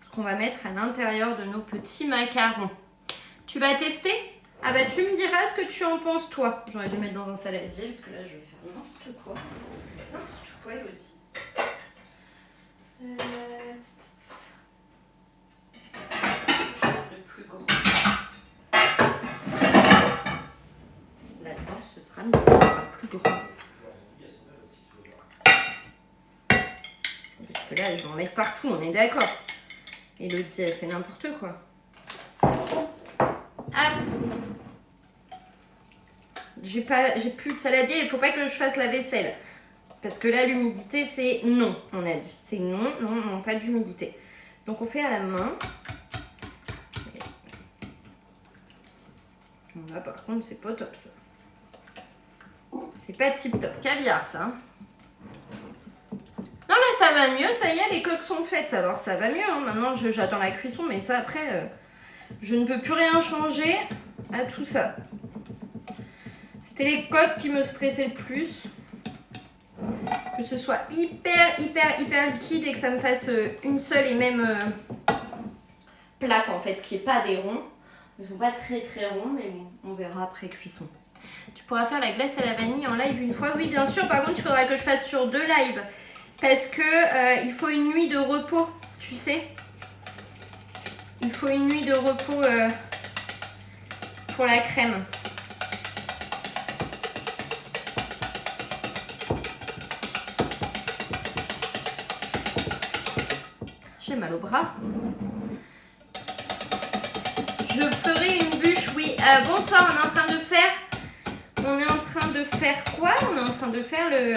Ce qu'on va mettre à l'intérieur de nos petits macarons. Tu vas tester? Ah bah tu me diras ce que tu en penses toi. J'aurais dû mettre dans un saladier parce que là je vais faire n'importe quoi. N'importe quoi, Elodie. Quelque chose de plus grand. Là-dedans, ce sera plus grand. Parce que là, je vais en mettre partout, on est d'accord. Elodie, elle fait n'importe quoi. Hop. j'ai plus de saladier, il faut pas que je fasse la vaisselle. Parce que là, l'humidité, c'est non, on a dit. C'est non, non, non, pas d'humidité. Donc, on fait à la main. Là, par contre, c'est pas top, ça. C'est pas tip top. Caviar, ça. Non, là, ça va mieux. Ça y est, les coques sont faites. Alors, ça va mieux. Hein. Maintenant, j'attends la cuisson. Mais ça, après, je ne peux plus rien changer à tout ça. C'était les coques qui me stressaient le plus. Que ce soit hyper liquide et que ça me fasse une seule et même plaque, en fait, qui n'est pas des ronds. Ils sont pas très ronds, mais bon, on verra après cuisson. Tu pourras faire la glace à la vanille en live une fois? Oui, bien sûr. Par contre, il faudra que je fasse sur 2 lives. Parce que il faut une nuit de repos, tu sais. Il faut une nuit de repos pour la crème. J'ai mal au bras. Je ferai une bûche, oui. Bonsoir, on est en train de faire... On est en train de faire quoi? On est en train de faire le...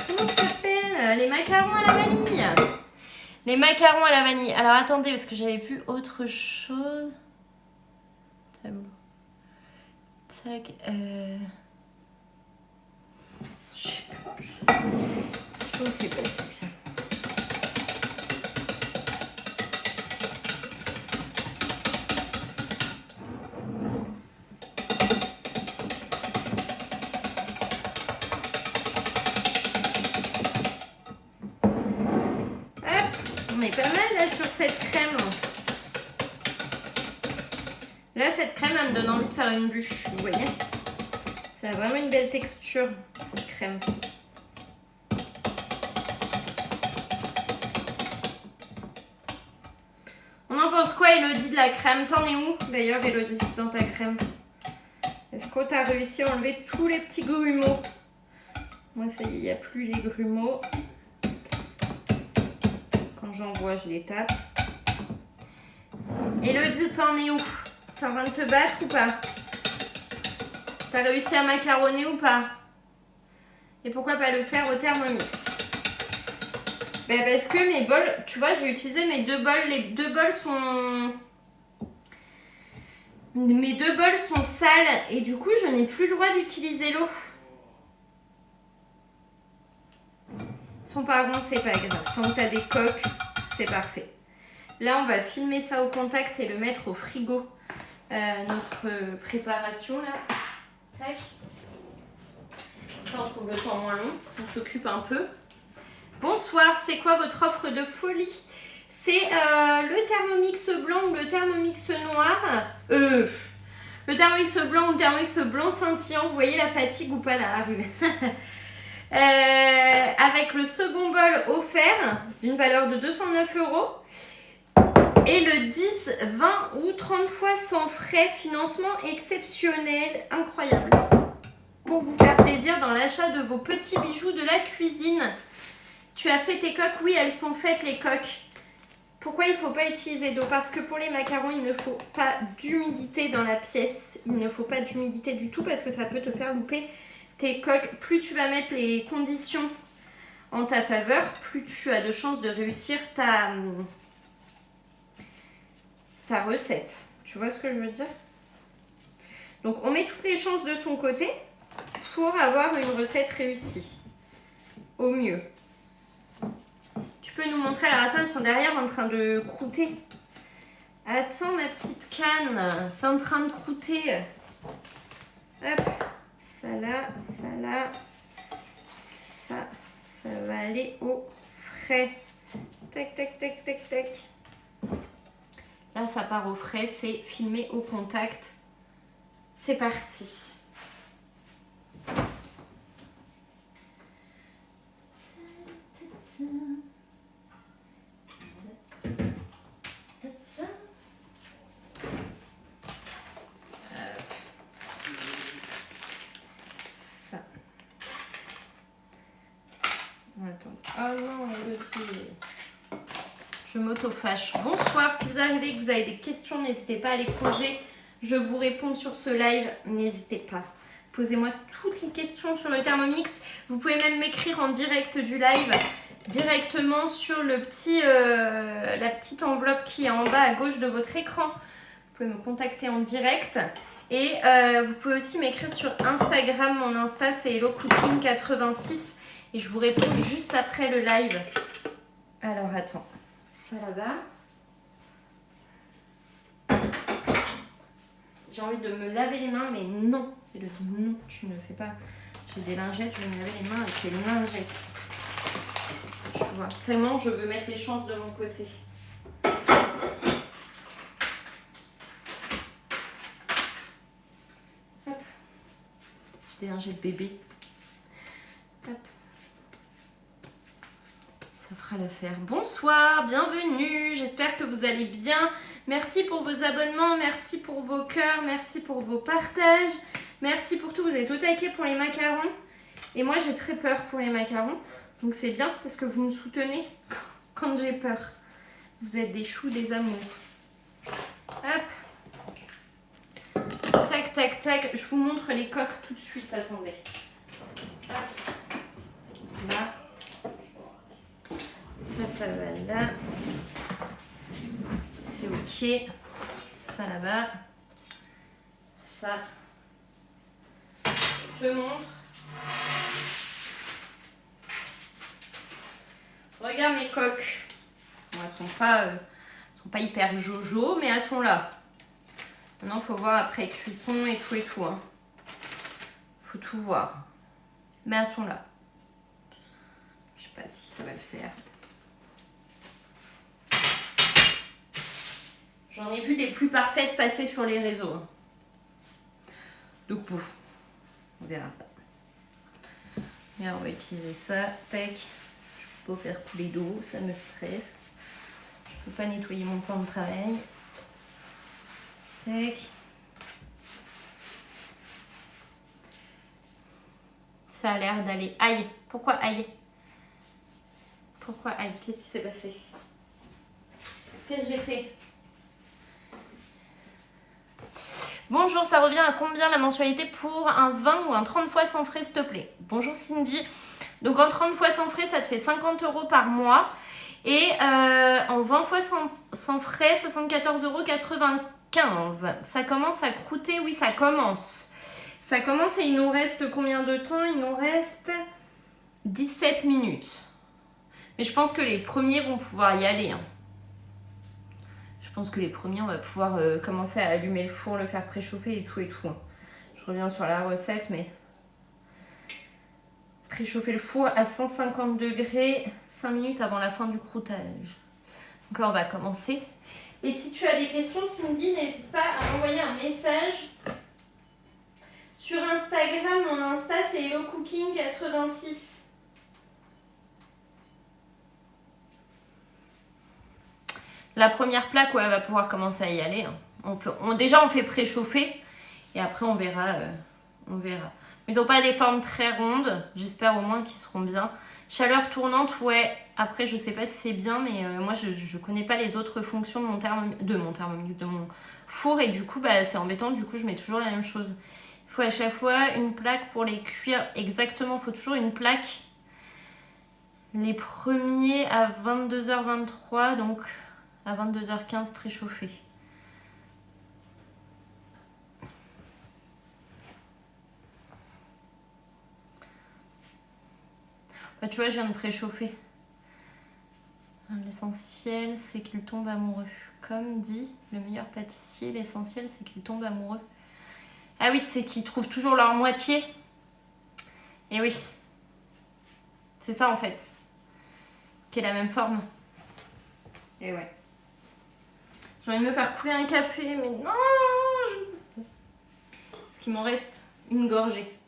Comment ça s'appelle? Les macarons à la vanille. Les macarons à la vanille. Alors, attendez, parce que j'avais vu autre chose. Tableau. Tac. Je sais plus. Je pense que c'est passé ça. Pas mal là sur cette crème. Là, cette crème, elle me donne envie de faire une bûche, vous voyez. Ça a vraiment une belle texture, cette crème. On en pense quoi, Elodie, de la crème? T'en es où d'ailleurs, Elodie, dans ta crème? Est-ce que tu as réussi à enlever tous les petits grumeaux? Moi, ça y est, il n'y a plus les grumeaux. Quand j'en vois, je les tape. Elodie, t'en es où? T'es en train de te battre ou pas? T'as réussi à macaronner ou pas? Et pourquoi pas le faire au Thermomix? Ben parce que mes bols, tu vois, j'ai utilisé mes 2 bols. Les 2 bols sont... Mes 2 bols sont sales et du coup, je n'ai plus le droit d'utiliser l'eau. Ils sont pas ronds, c'est pas grave. Tant que t'as des coques, c'est parfait. Là, on va filmer ça au contact et le mettre au frigo. Notre préparation, là. Tac. Ça, on trouve le temps moins long. On s'occupe un peu. Bonsoir, c'est quoi votre offre de folie? C'est le Thermomix blanc ou le Thermomix noir. Le Thermomix blanc ou le Thermomix blanc scintillant. Vous voyez la fatigue ou pas là arriver. Avec le second bol offert d'une valeur de 209 €. Et le 10, 20 ou 30 fois sans frais, financement exceptionnel, incroyable. Pour vous faire plaisir dans l'achat de vos petits bijoux de la cuisine. Tu as fait tes coques? Oui, elles sont faites les coques. Pourquoi il ne faut pas utiliser d'eau? Parce que pour les macarons, il ne faut pas d'humidité dans la pièce. Il ne faut pas d'humidité du tout parce que ça peut te faire louper tes coques. Plus tu vas mettre les conditions en ta faveur, plus tu as de chances de réussir ta recette. Tu vois ce que je veux dire? Donc on met toutes les chances de son côté pour avoir une recette réussie. Au mieux. Tu peux nous montrer? Alors attends, ils sont derrière en train de croûter. Attends ma petite canne, c'est en train de croûter. Hop, ça là, ça là. Ça va aller au frais. Tac, tac, tac, tac, tac. Là, ça part au frais, c'est filmé au contact. C'est parti. Ça. Attends. Oh non, le petit... Je m'auto-fâche. Bonsoir, si vous arrivez et que vous avez des questions, n'hésitez pas à les poser. je vous réponds sur ce live. N'hésitez pas. Posez-moi toutes les questions sur le Thermomix. Vous pouvez même m'écrire en direct du live, directement sur le la petite enveloppe qui est en bas à gauche de votre écran. Vous pouvez me contacter en direct. Et vous pouvez aussi m'écrire sur Instagram. Mon Insta, c'est HelloCooking86. Et je vous réponds juste après le live. Alors, attends. Ça là-bas. J'ai envie de me laver les mains, mais non. Elodie, non, tu ne fais pas. J'ai des lingettes, je vais me laver les mains avec les lingettes. Tu vois, tellement je veux mettre les chances de mon côté. Hop. J'ai des lingettes bébé. Hop. Ça fera l'affaire. Bonsoir, bienvenue. J'espère que vous allez bien. Merci pour vos abonnements, merci pour vos cœurs, merci pour vos partages. Merci pour tout. Vous êtes au taquet pour les macarons. Et moi, j'ai très peur pour les macarons. Donc, c'est bien parce que vous me soutenez quand j'ai peur. Vous êtes des choux, des amours. Hop. Tac, tac, tac. Je vous montre les coques tout de suite. Attendez. Hop. Là. Ça va là. C'est ok. Ça là-bas. Ça. Je te montre. Regarde mes coques. Bon, elles sont pas hyper jojo, mais elles sont là. Maintenant, il faut voir après cuisson et tout. Hein. Faut tout voir. Mais elles sont là. Je sais pas si ça va le faire. J'en ai vu des plus parfaites passer sur les réseaux. Donc, pouf. On verra. Et on va utiliser ça. Tac. Je peux pas faire couler d'eau. Ça me stresse. Je peux pas nettoyer mon plan de travail. Tac. Ça a l'air d'aller. Aïe. Pourquoi aïe? Pourquoi aïe? Qu'est-ce qui s'est passé? Qu'est-ce que j'ai fait? Bonjour, ça revient à combien la mensualité pour un 20 ou un 30 fois sans frais, s'il te plaît? Bonjour Cindy. Donc en 30 fois sans frais, ça te fait 50 € par mois. Et en 20 fois sans frais, 74,95 €. Ça commence à croûter, oui, ça commence. Ça commence et il nous reste combien de temps? Il nous reste 17 minutes. Mais je pense que les premiers vont pouvoir y aller. Hein. Je pense que les premiers, on va pouvoir commencer à allumer le four, le faire préchauffer et tout. Hein. Je reviens sur la recette, mais préchauffer le four à 150 degrés 5 minutes avant la fin du croûtage. Donc là, on va commencer. Et si tu as des questions, Cindy, n'hésite pas à m'envoyer un message sur Instagram. Mon Insta, c'est HelloCooking86. La première plaque, ouais, elle va pouvoir commencer à y aller. Hein. Déjà, on fait préchauffer et après, on verra. Mais ils n'ont pas des formes très rondes. J'espère au moins qu'ils seront bien. Chaleur tournante, ouais. Après, je sais pas si c'est bien, mais moi, je connais pas les autres fonctions de mon thermomix, de mon four. Et du coup, bah, c'est embêtant. Du coup, je mets toujours la même chose. Il faut à chaque fois une plaque pour les cuire. Exactement, il faut toujours une plaque. Les premiers à 22h23, donc à 22h15 préchauffé. Bah, tu vois, je viens de préchauffer. L'essentiel, c'est qu'il tombe amoureux. Comme dit le meilleur pâtissier, l'essentiel, c'est qu'il tombe amoureux. Ah oui, c'est qu'ils trouvent toujours leur moitié. Et oui. C'est ça, en fait. Qui est la même forme. Et ouais. J'ai envie de me faire couler un café, mais non, Parce qu'il m'en reste une gorgée.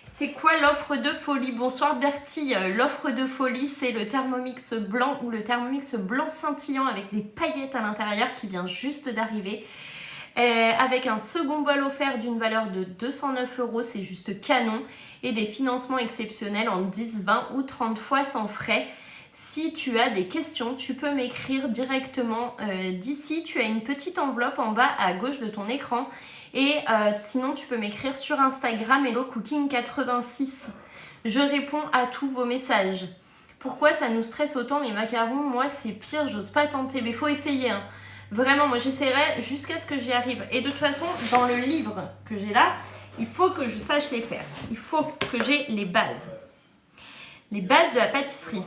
C'est quoi l'offre de folie? Bonsoir Bertie. L'offre de folie, c'est le Thermomix blanc ou le Thermomix blanc scintillant avec des paillettes à l'intérieur qui vient juste d'arriver. Avec un second bol offert d'une valeur de 209 €, c'est juste canon. Et des financements exceptionnels en 10, 20 ou 30 fois sans frais. Si tu as des questions, tu peux m'écrire directement d'ici. Tu as une petite enveloppe en bas à gauche de ton écran. Et sinon, tu peux m'écrire sur Instagram HelloCooking86. Je réponds à tous vos messages. Pourquoi ça nous stresse autant les macarons? Moi, c'est pire, j'ose pas tenter. Mais il faut essayer. Hein. Vraiment, moi, j'essaierai jusqu'à ce que j'y arrive. Et de toute façon, dans le livre que j'ai là, il faut que je sache les faire. Il faut que j'ai les bases. Les bases de la pâtisserie.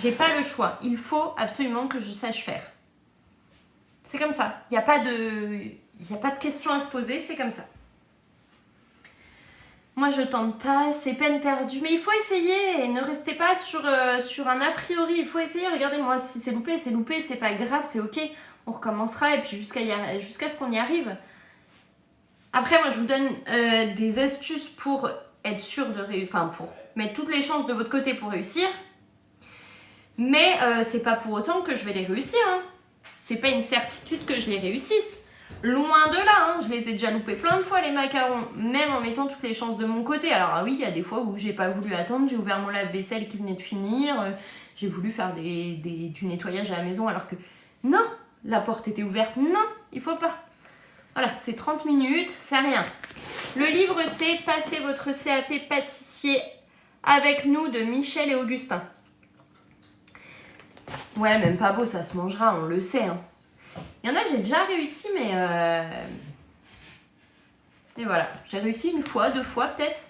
J'ai pas le choix. Il faut absolument que je sache faire. C'est comme ça. Il n'y a pas de questions à se poser. C'est comme ça. Moi, je tente pas. C'est peine perdue. Mais il faut essayer. Ne restez pas sur un a priori. Il faut essayer. Regardez-moi. Si c'est loupé, c'est loupé. C'est pas grave. C'est ok. On recommencera. Et puis jusqu'à ce qu'on y arrive. Après, moi, je vous donne des astuces pour être sûr de réussir. Enfin, pour mettre toutes les chances de votre côté pour réussir. Mais c'est pas pour autant que je vais les réussir. Hein. C'est pas une certitude que je les réussisse. Loin de là, hein. Je les ai déjà loupés plein de fois les macarons, même en mettant toutes les chances de mon côté. Alors ah oui, il y a des fois où j'ai pas voulu attendre, j'ai ouvert mon lave-vaisselle qui venait de finir, j'ai voulu faire du nettoyage à la maison alors que non, la porte était ouverte, non, il faut pas. Voilà, c'est 30 minutes, c'est rien. Le livre c'est Passez votre CAP pâtissier avec nous de Michel et Augustin. Ouais, même pas beau, ça se mangera, on le sait. Hein. Il y en a, j'ai déjà réussi, mais... Et voilà, j'ai réussi une fois, 2 fois peut-être.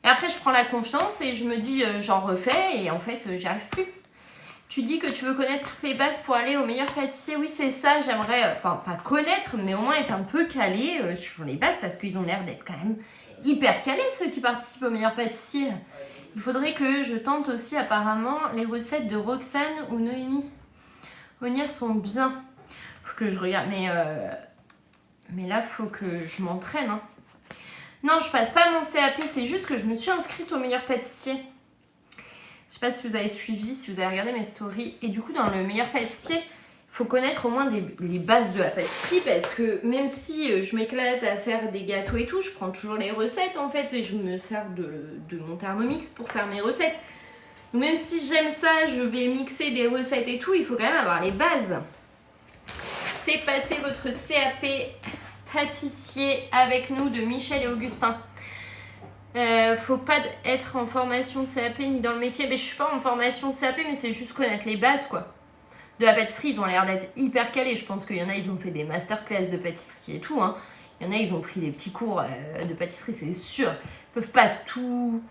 Et après, je prends la confiance et je me dis, j'en refais et en fait, j'y arrive plus. Tu dis que tu veux connaître toutes les bases pour aller au meilleur pâtissier. Oui, c'est ça, j'aimerais, enfin, pas connaître, mais au moins être un peu calé sur les bases parce qu'ils ont l'air d'être quand même hyper calés, ceux qui participent au meilleur pâtissier. Il faudrait que je tente aussi apparemment les recettes de Roxane ou Noémie. Onia sont bien. Faut que je regarde, mais là, faut que je m'entraîne. Hein. Non, je passe pas mon CAP, c'est juste que je me suis inscrite au meilleur pâtissier. Je sais pas si vous avez suivi, si vous avez regardé mes stories. Et du coup, dans le meilleur pâtissier, il faut connaître au moins les bases de la pâtisserie parce que même si je m'éclate à faire des gâteaux et tout, je prends toujours les recettes en fait et je me sers de mon Thermomix pour faire mes recettes. Donc même si j'aime ça, je vais mixer des recettes et tout, il faut quand même avoir les bases. C'est Passer votre CAP pâtissier avec nous de Michel et Augustin. Faut pas être en formation CAP ni dans le métier. Mais je suis pas en formation CAP, mais c'est juste connaître les bases quoi. De la pâtisserie, ils ont l'air d'être hyper calés. Je pense qu'il y en a, ils ont fait des masterclass de pâtisserie et tout. Hein. Il y en a, ils ont pris des petits cours de pâtisserie, c'est sûr. Ils peuvent pas tout...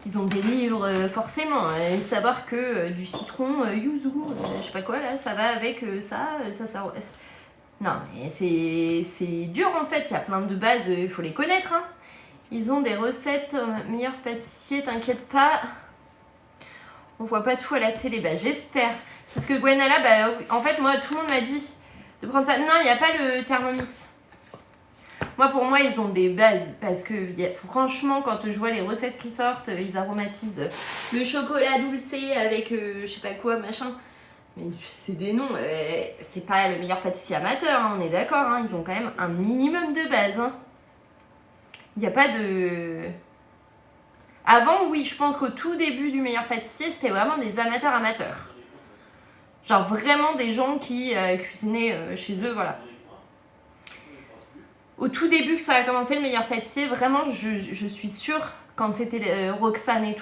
Ils ont des livres forcément. Et savoir que du citron, yuzu, je sais pas quoi, là, ça va avec ça. Non, mais c'est dur en fait. Il y a plein de bases, il faut les connaître. Hein. Ils ont des recettes meilleurs pâtissiers, t'inquiète pas. On voit pas tout à la télé, bah j'espère. C'est ce que Gwenala, bah en fait moi tout le monde m'a dit de prendre ça. Non, il n'y a pas le Thermomix. Moi pour moi ils ont des bases parce que franchement quand je vois les recettes qui sortent, ils aromatisent le chocolat dulcé avec je sais pas quoi machin. Mais c'est des noms, c'est pas le meilleur pâtissier amateur, hein, on est d'accord, hein, ils ont quand même un minimum de base. Hein. Il n'y a pas de... Avant, oui, je pense qu'au tout début du meilleur pâtissier, c'était vraiment des amateurs. Genre vraiment des gens qui cuisinaient chez eux, voilà. Au tout début que ça a commencé, le meilleur pâtissier, vraiment, je suis sûre, quand c'était Roxane et tout,